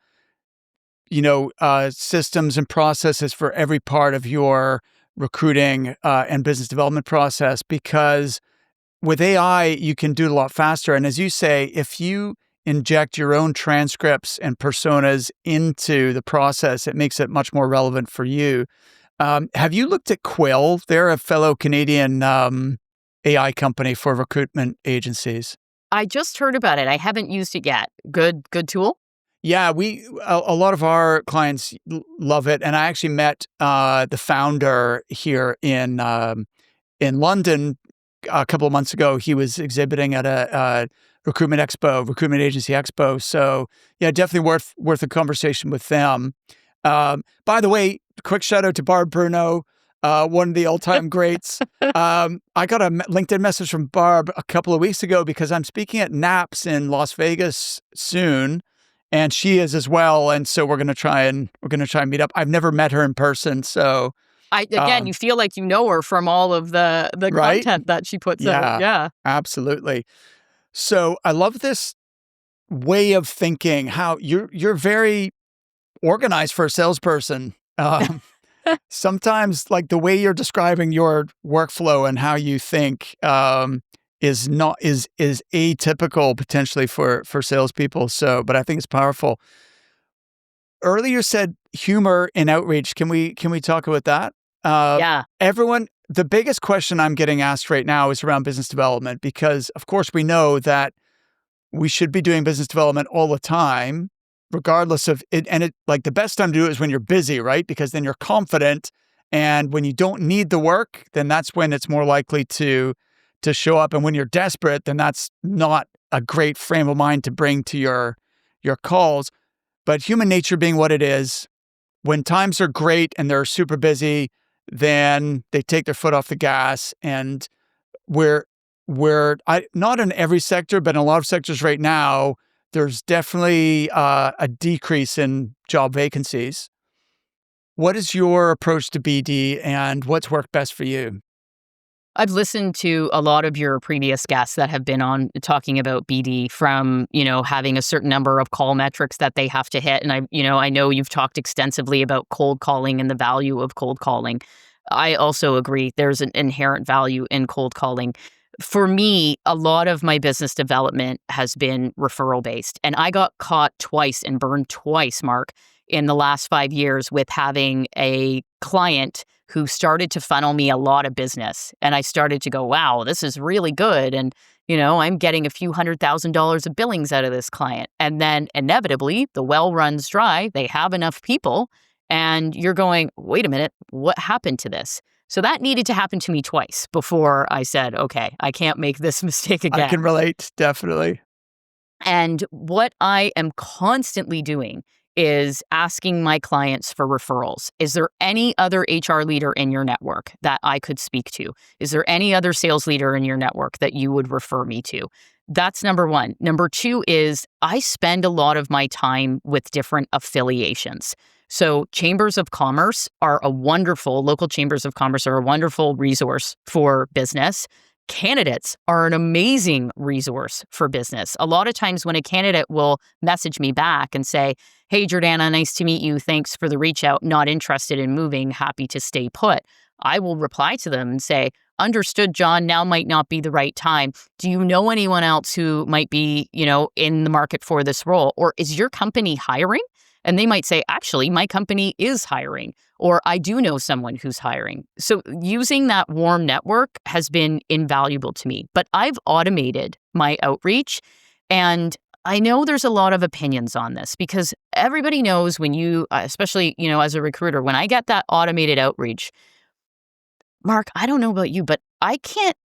systems and processes for every part of your recruiting and business development process, because with AI, you can do it a lot faster. And as you say, if you inject your own transcripts and personas into the process, it makes it much more relevant for you. Have you looked at Quill? They're a fellow Canadian AI company for recruitment agencies. I just heard about it. I haven't used it yet. Good tool? Yeah, a lot of our clients love it, and I actually met the founder here in London a couple of months ago. He was exhibiting at a recruitment agency expo. So yeah, definitely worth a conversation with them. By the way, quick shout out to Barb Bruno, one of the all-time greats. I got a LinkedIn message from Barb a couple of weeks ago because I'm speaking at NAPS in Las Vegas soon. And she is as well, and so we're gonna try and meet up. I've never met her in person, so you feel like you know her from all of the right? content that she puts out. Yeah, absolutely. So I love this way of thinking. How you're very organized for a salesperson. Sometimes like the way you're describing your workflow and how you think is atypical potentially for salespeople. So, but I think it's powerful. Earlier you said humor in outreach. Can we talk about that? Yeah. The biggest question I'm getting asked right now is around business development, because of course we know that we should be doing business development all the time, regardless of it. And it like the best time to do it is when you're busy, right? Because then you're confident. And when you don't need the work, then that's when it's more likely to show up. And when you're desperate, then that's not a great frame of mind to bring to your calls. But human nature being what it is, when times are great and they're super busy, then they take their foot off the gas. And we're not in every sector, but in a lot of sectors right now, there's definitely a decrease in job vacancies. What is your approach to BD and what's worked best for you? I've listened to a lot of your previous guests that have been on talking about BD, from, having a certain number of call metrics that they have to hit. And I know you've talked extensively about cold calling and the value of cold calling. I also agree there's an inherent value in cold calling. For me, a lot of my business development has been referral based. And I got caught twice and burned twice, Mark, in the last 5 years with having a client who started to funnel me a lot of business. And I started to go, wow, this is really good. And, I'm getting a few $100,000 of billings out of this client. And then inevitably, the well runs dry. They have enough people. And you're going, wait a minute, what happened to this? So that needed to happen to me twice before I said, okay, I can't make this mistake again. I can relate, definitely. And what I am constantly doing is asking my clients for referrals. Is there any other HR leader in your network that I could speak to? Is there any other sales leader in your network that you would refer me to? That's number one. Number two is I spend a lot of my time with different affiliations. So chambers of commerce are local chambers of commerce are a wonderful resource for business. Candidates are an amazing resource for business. A lot of times when a candidate will message me back and say, hey, Jordana, nice to meet you. Thanks for the reach out. Not interested in moving. Happy to stay put. I will reply to them and say, understood, John, now might not be the right time. Do you know anyone else who might be, in the market for this role? Or is your company hiring? And they might say, actually, my company is hiring, or I do know someone who's hiring. So using that warm network has been invaluable to me. But I've automated my outreach, and I know there's a lot of opinions on this, because everybody knows when you, especially, as a recruiter, when I get that automated outreach, Mark, I don't know about you, but I can't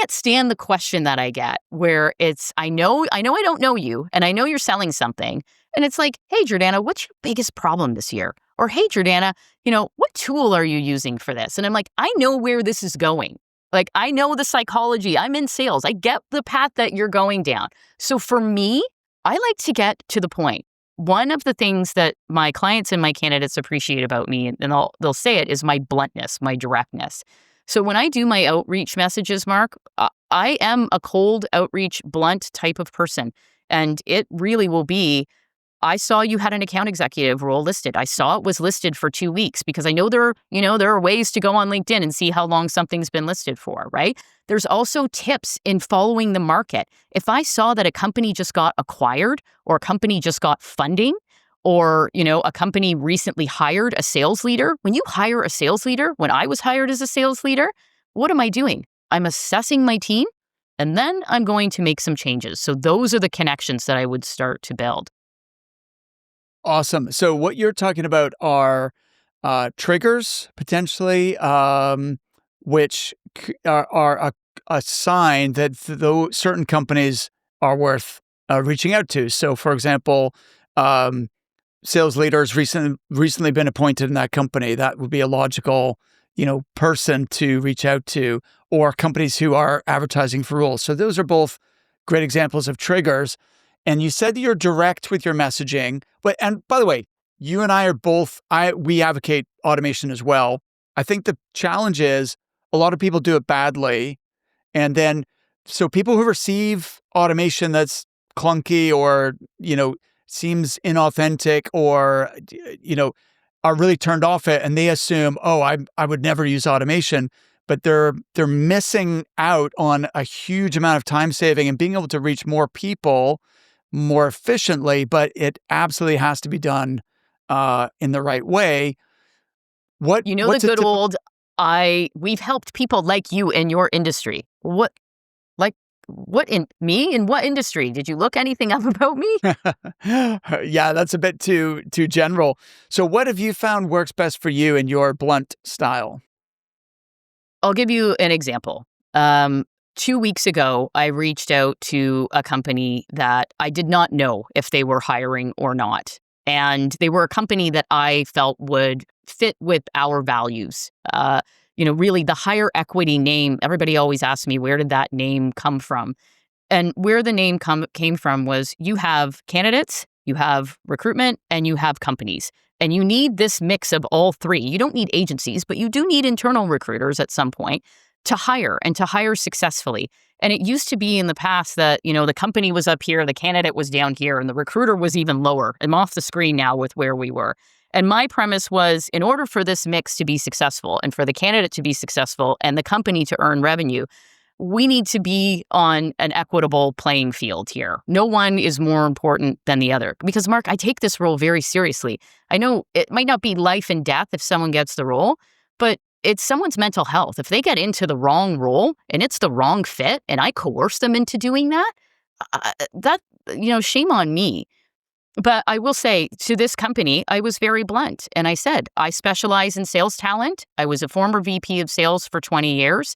stand the question that I get where it's, I know I don't know you, and I know you're selling something. And it's like, hey, Jordana, what's your biggest problem this year? Or, hey, Jordana, what tool are you using for this? And I'm like, I know where this is going. Like, I know the psychology. I'm in sales. I get the path that you're going down. So for me, I like to get to the point. One of the things that my clients and my candidates appreciate about me, and they'll say it, is my bluntness, my directness. So when I do my outreach messages, Mark, I am a cold outreach, blunt type of person. And it really will be, I saw you had an account executive role listed. I saw it was listed for 2 weeks, because I know there are ways to go on LinkedIn and see how long something's been listed for, right? There's also tips in following the market. If I saw that a company just got acquired, or a company just got funding, or, a company recently hired a sales leader. When you hire a sales leader, when I was hired as a sales leader, what am I doing? I'm assessing my team, and then I'm going to make some changes. So those are the connections that I would start to build. Awesome. So what you're talking about are triggers, potentially, which are a sign that though certain companies are worth reaching out to. So, for example, sales leaders recently been appointed in that company. That would be a logical, person to reach out to, or companies who are advertising for roles. So those are both great examples of triggers. And you said that you're direct with your messaging. And by the way, you and I are both, we advocate automation as well. I think the challenge is a lot of people do it badly. And then, so people who receive automation that's clunky or, seems inauthentic or, are really turned off it, and they assume, oh, I would never use automation, but they're missing out on a huge amount of time saving and being able to reach more people more efficiently. But it absolutely has to be done in the right way. You know, the What's a good typical? old, we've helped people like you in your industry. Like, in what industry? Did you look anything up about me? Yeah, that's a bit too general. So, what have you found works best for you in your blunt style? I'll give you an example. Um, 2 weeks ago, I reached out to a company that I did not know if they were hiring or not. And they were a company that I felt would fit with our values. Really the higher equity name, everybody always asks me, where did that name come from? And where the name came from was you have candidates, you have recruitment, and you have companies. And you need this mix of all three. You don't need agencies, but you do need internal recruiters at some point to hire and to hire successfully. And it used to be in the past that, the company was up here, the candidate was down here, and the recruiter was even lower. I'm off the screen now with where we were. And my premise was, in order for this mix to be successful and for the candidate to be successful and the company to earn revenue, we need to be on an equitable playing field here. No one is more important than the other. Because, Mark, I take this role very seriously. I know it might not be life and death if someone gets the role, but it's someone's mental health. If they get into the wrong role and it's the wrong fit and I coerce them into doing that, shame on me. But I will say, to this company, I was very blunt. And I said, I specialize in sales talent. I was a former VP of sales for 20 years.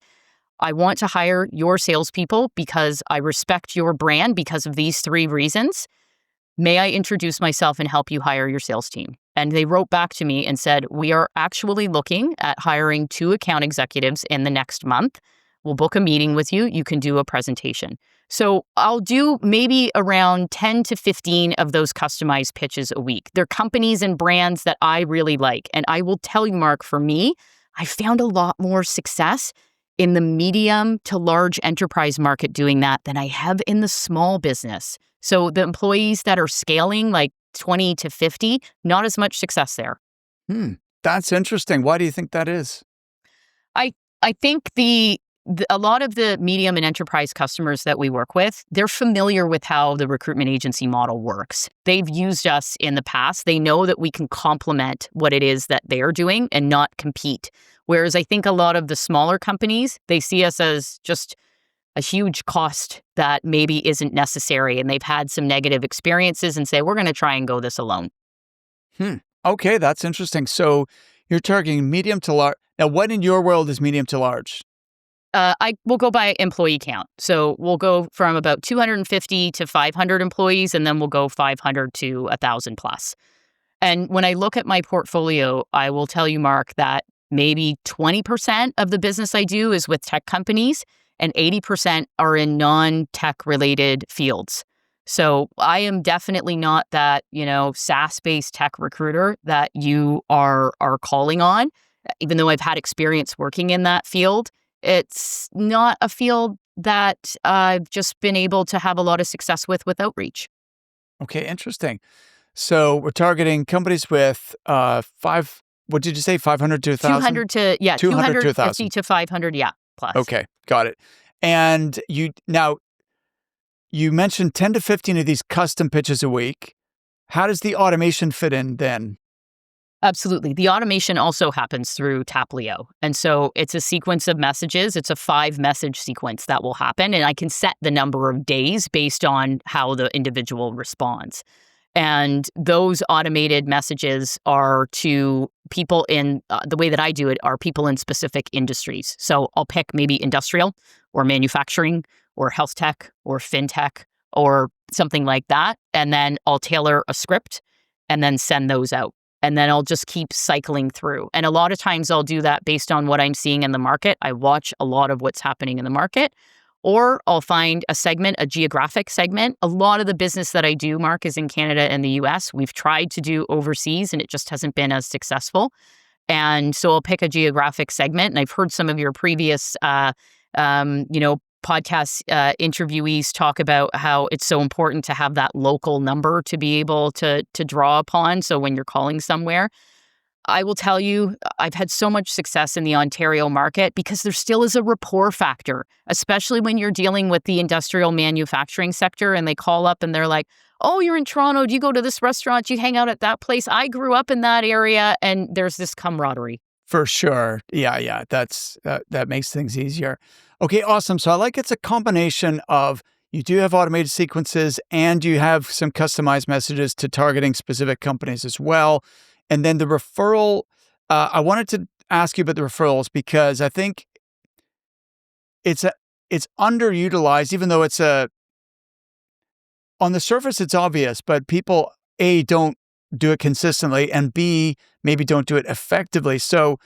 I want to hire your salespeople because I respect your brand because of these three reasons. May I introduce myself and help you hire your sales team? And they wrote back to me and said, we are actually looking at hiring 2 account executives in the next month. We'll book a meeting with you. You can do a presentation. So I'll do maybe around 10 to 15 of those customized pitches a week. They're companies and brands that I really like. And I will tell you, Mark, for me, I found a lot more success in the medium to large enterprise market doing that than I have in the small business. So the employees that are scaling like 20 to 50, not as much success there. That's interesting. Why do you think that is? I think a lot of the medium and enterprise customers that we work with, they're familiar with how the recruitment agency model works. They've used us in the past. They know that we can complement what it is that they're doing and not compete. Whereas I think a lot of the smaller companies, they see us as just a huge cost that maybe isn't necessary. And they've had some negative experiences and say, we're going to try and go this alone. Okay, that's interesting. So you're targeting medium to large. Now, what in your world is medium to large? I will go by employee count. So we'll go from about 250 to 500 employees, and then we'll go 500 to 1,000 plus. And when I look at my portfolio, I will tell you, Mark, that maybe 20% of the business I do is with tech companies and 80% are in non-tech related fields. So I am definitely not that, SaaS-based tech recruiter that you are calling on. Even though I've had experience working in that field, it's not a field that I've just been able to have a lot of success with outreach. Okay, interesting. So we're targeting companies with what did you say, 500 to 1,000? 200 to, 200 to 250 1,000. to 500, plus. Okay, got it. And you mentioned 10 to 15 of these custom pitches a week. How does the automation fit in then? Absolutely. The automation also happens through Taplio. And so it's a sequence of messages. It's a 5-message sequence that will happen. And I can set the number of days based on how the individual responds. And those automated messages are to people in the way that I do it are people in specific industries. So I'll pick maybe industrial or manufacturing or health tech or fintech or something like that. And then I'll tailor a script and then send those out. And then I'll just keep cycling through. And a lot of times I'll do that based on what I'm seeing in the market. I watch a lot of what's happening in the market. Or I'll find a segment, a geographic segment. A lot of the business that I do, Mark, is in Canada and the US. We've tried to do overseas and it just hasn't been as successful. And so I'll pick a geographic segment. And I've heard some of your previous podcast interviewees talk about how it's so important to have that local number to be able to draw upon. So when you're calling somewhere, I will tell you, I've had so much success in the Ontario market because there still is a rapport factor, especially when you're dealing with the industrial manufacturing sector and they call up and they're like, oh, you're in Toronto. Do you go to this restaurant? Do you hang out at that place? I grew up in that area. And there's this camaraderie. For sure. Yeah. That makes things easier. Okay, awesome. So I like it's a combination of you do have automated sequences and you have some customized messages to targeting specific companies as well. And then the referral, I wanted to ask you about the referrals because I think it's underutilized, even though on the surface, it's obvious, but people, A, don't do it consistently, and B, maybe don't do it effectively. So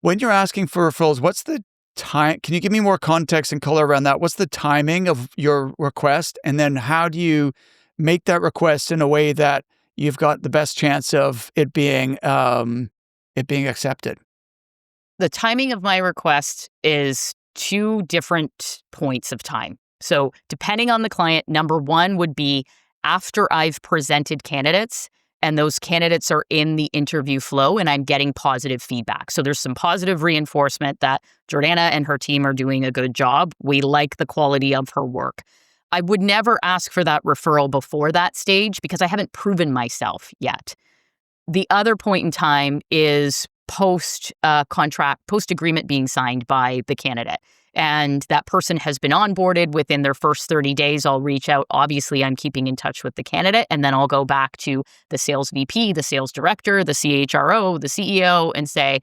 when you're asking for referrals, what's the time? Can you give me more context and color around that? What's the timing of your request? And then how do you make that request in a way that you've got the best chance of it being accepted? The timing of my request is 2 different points of time. So depending on the client, number 1 would be after I've presented candidates and those candidates are in the interview flow and I'm getting positive feedback. So there's some positive reinforcement that Jordana and her team are doing a good job. We like the quality of her work. I would never ask for that referral before that stage because I haven't proven myself yet. The other point in time is post-contract, post-agreement being signed by the candidate. And that person has been onboarded within their first 30 days. I'll reach out. Obviously, I'm keeping in touch with the candidate. And then I'll go back to the sales VP, the sales director, the CHRO, the CEO, and say,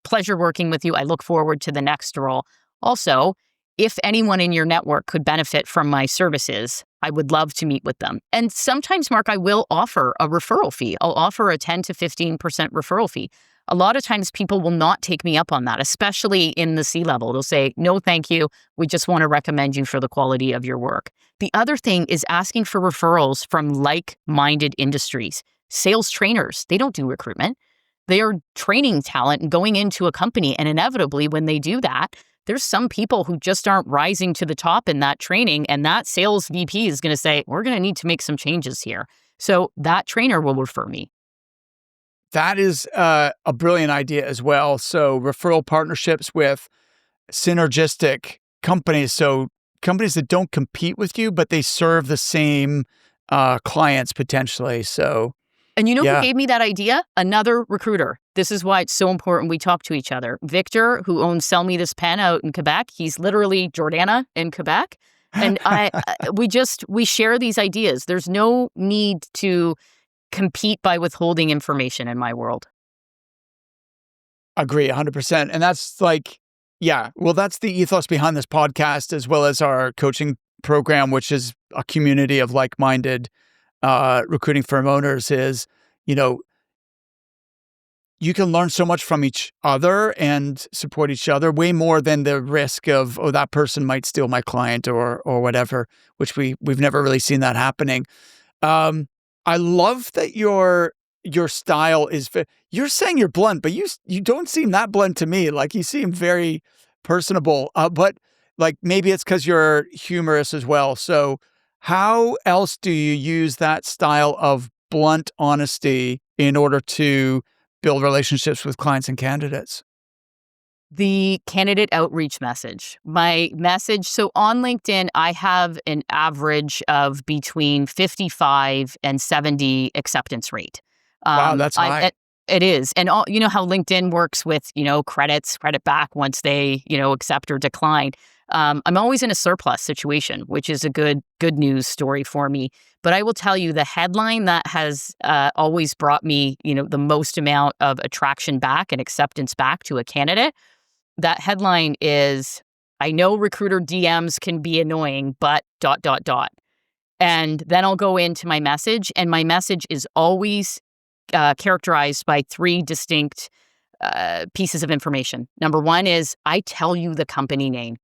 pleasure working with you. I look forward to the next role. Also, if anyone in your network could benefit from my services, I would love to meet with them. And sometimes, Mark, I will offer a referral fee. I'll offer a 10 to 15% referral fee. A lot of times people will not take me up on that, especially in the C-level. They'll say, no, thank you. We just want to recommend you for the quality of your work. The other thing is asking for referrals from like-minded industries. Sales trainers, they don't do recruitment. They are training talent and going into a company. And inevitably, when they do that, there's some people who just aren't rising to the top in that training. And that sales VP is going to say, we're going to need to make some changes here. So that trainer will refer me. That is a brilliant idea as well. So referral partnerships with synergistic companies. So companies that don't compete with you, but they serve the same clients potentially. So, and you know who gave me that idea? Another recruiter. This is why it's so important we talk to each other. Victor, who owns Sell Me This Pen out in Quebec, he's literally Jordana in Quebec. And we share these ideas. There's no need to compete by withholding information in my world. Agree 100%. And that's that's the ethos behind this podcast, as well as our coaching program, which is a community of like-minded recruiting firm owners is, you can learn so much from each other and support each other way more than the risk of, that person might steal my client or whatever, which we've never really seen that happening. I love that your style is, you're saying you're blunt, but you don't seem that blunt to me. Like you seem very personable, but like maybe it's because you're humorous as well. So how else do you use that style of blunt honesty in order to build relationships with clients and candidates? The candidate outreach message. My message, so on LinkedIn, I have an average of between 55 and 70 acceptance rate. Wow, that's high. It is. And you know how LinkedIn works with, credit back once they, accept or decline. I'm always in a surplus situation, which is a good news story for me. But I will tell you the headline that has always brought me, the most amount of attraction back and acceptance back to a candidate. That headline is, I know recruiter DMs can be annoying, but ... And then I'll go into my message, and my message is always characterized by 3 distinct pieces of information. Number 1 is, I tell you the company name.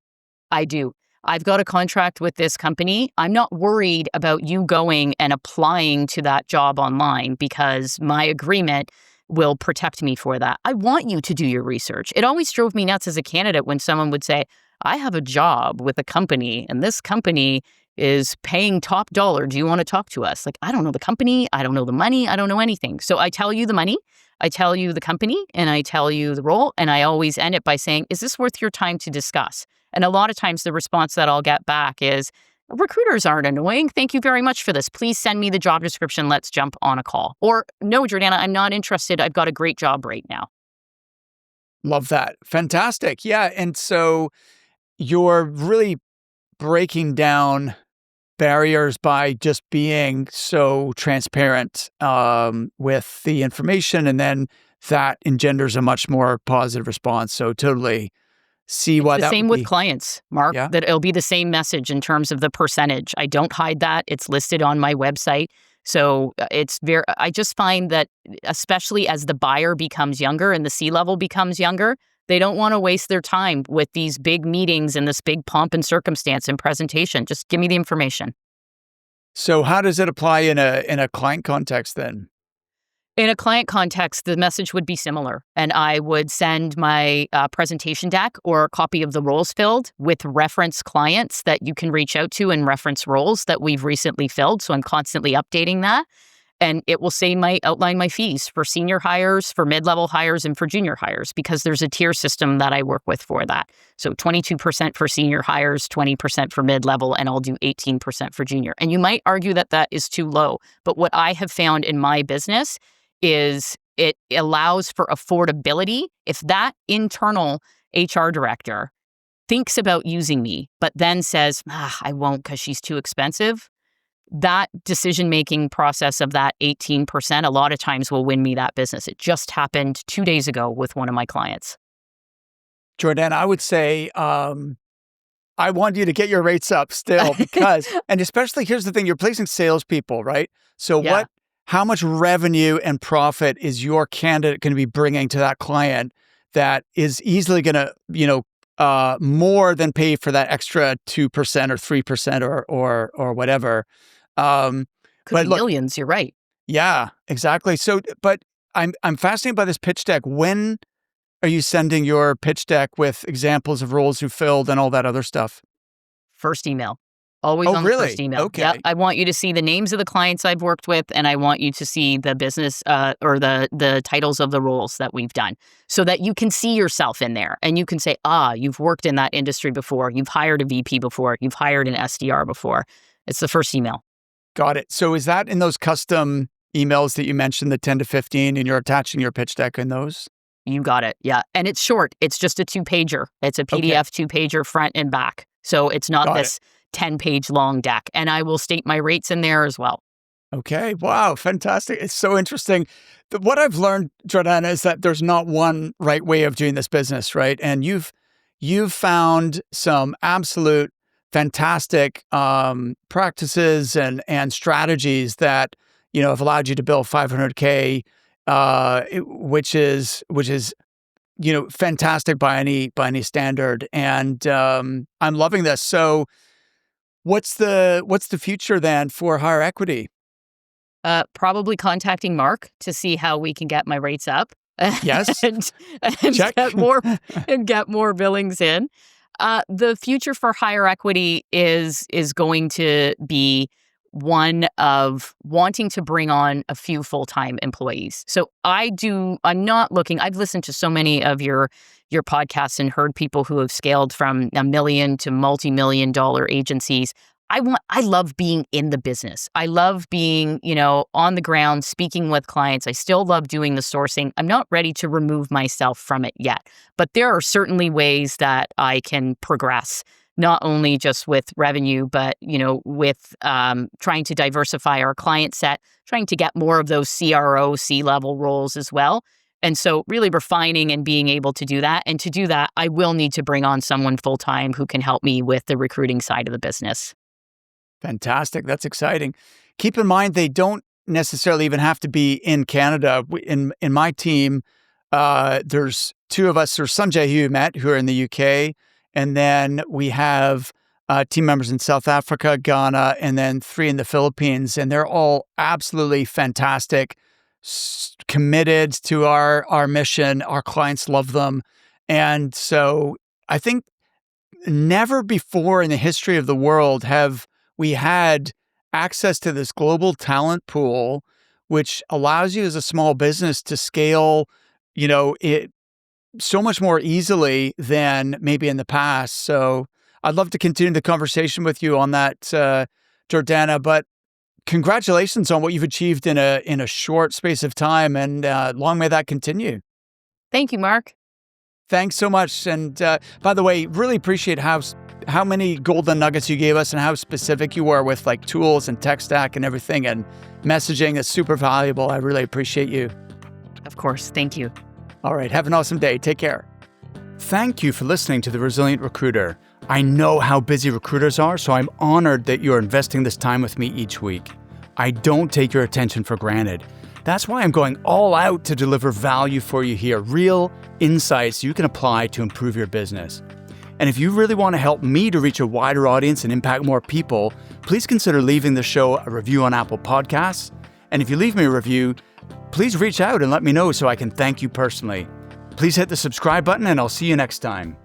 I do. I've got a contract with this company. I'm not worried about you going and applying to that job online because my agreement will protect me for that. I want you to do your research. It always drove me nuts as a candidate when someone would say, I have a job with a company and this company is paying top dollar. Do you want to talk to us? Like, I don't know the company. I don't know the money. I don't know anything. So I tell you the money, I tell you the company, and I tell you the role. And I always end it by saying, is this worth your time to discuss? And a lot of times the response that I'll get back is, recruiters aren't annoying. Thank you very much for this. Please send me the job description. Let's jump on a call. Or, no, Jordana, I'm not interested. I've got a great job right now. Love that. Fantastic. Yeah. And so you're really breaking down barriers by just being so transparent with the information, and then that engenders a much more positive response. So totally see why The that same would with be. clients, Mark, Yeah. that it'll be the same message in terms of the percentage. I don't hide that. It's listed on my website. So I just find that especially as the buyer becomes younger and the C-level becomes younger, they don't want to waste their time with these big meetings and this big pomp and circumstance and presentation. Just give me the information. So how does it apply in a client context then? In a client context, the message would be similar. And I would send my presentation deck or a copy of the roles filled with reference clients that you can reach out to and reference roles that we've recently filled. So I'm constantly updating that. And it will outline my fees for senior hires, for mid-level hires, and for junior hires, because there's a tier system that I work with for that. So 22% for senior hires, 20% for mid-level, and I'll do 18% for junior. And you might argue that that is too low. But what I have found in my business is it allows for affordability. If that internal HR director thinks about using me, but then says, I won't because she's too expensive, that decision-making process of that 18% a lot of times will win me that business. It just happened 2 days ago with one of my clients. Jordana, I would say I want you to get your rates up still because, and especially here's the thing, you're placing salespeople, right? So Yeah. how much revenue and profit is your candidate going to be bringing to that client that is easily going to, more than pay for that extra 2% or 3% or whatever. Could But be look, millions, you're right. yeah, exactly. So, but I'm fascinated by this pitch deck. When are you sending your pitch deck with examples of roles you filled and all that other stuff? First email. Always Oh, on the first really? email. Okay. Yep. I want you to see the names of the clients I've worked with, and I want you to see the business or the titles of the roles that we've done so that you can see yourself in there and you can say, you've worked in that industry before. You've hired a VP before. You've hired an SDR before. It's the first email. Got it. So is that in those custom emails that you mentioned, the 10 to 15, and you're attaching your pitch deck in those? You got it. Yeah. And it's short. It's just a 2-pager. It's a PDF 2-pager front and back. So it's not Got this 10-page long deck. And I will state my rates in there as well. Okay. Wow. Fantastic. It's so interesting. What I've learned, Jordana, is that there's not one right way of doing this business, right? And you've found some absolute fantastic practices and strategies that have allowed you to build 500K, which is fantastic by any standard. And I'm loving this. So what's the future then for Higher Equity? Probably contacting Mark to see how we can get my rates up. Yes. and Check. get more billings in. The future for Higher Equity is going to be one of wanting to bring on a few full-time employees. So I'm not looking, I've listened to so many of your podcasts and heard people who have scaled from $1 million to multi-million dollar agencies. I love being in the business. I love being, on the ground, speaking with clients. I still love doing the sourcing. I'm not ready to remove myself from it yet, but there are certainly ways that I can progress, not only just with revenue, but, with trying to diversify our client set, trying to get more of those CRO, C-level roles as well. And so really refining and being able to do that. And to do that, I will need to bring on someone full-time who can help me with the recruiting side of the business. Fantastic. That's exciting. Keep in mind, they don't necessarily even have to be in Canada. In my team, there's two of us. There's Sanjay, who you met, who are in the UK. And then we have team members in South Africa, Ghana, and then 3 in the Philippines. And they're all absolutely fantastic, committed to our mission. Our clients love them. And so I think never before in the history of the world have we had access to this global talent pool, which allows you as a small business to scale, it so much more easily than maybe in the past. So I'd love to continue the conversation with you on that, Jordana, but congratulations on what you've achieved in a short space of time, and long may that continue. Thank you, Mark. Thanks so much. And by the way, really appreciate how many golden nuggets you gave us and how specific you were with like tools and tech stack and everything, and messaging is super valuable. I really appreciate you. Of course. Thank you. All right. Have an awesome day. Take care. Thank you for listening to The Resilient Recruiter. I know how busy recruiters are, so I'm honored that you're investing this time with me each week. I don't take your attention for granted. That's why I'm going all out to deliver value for you here, real insights you can apply to improve your business. And if you really want to help me to reach a wider audience and impact more people, please consider leaving the show a review on Apple Podcasts. And if you leave me a review, please reach out and let me know so I can thank you personally. Please hit the subscribe button, and I'll see you next time.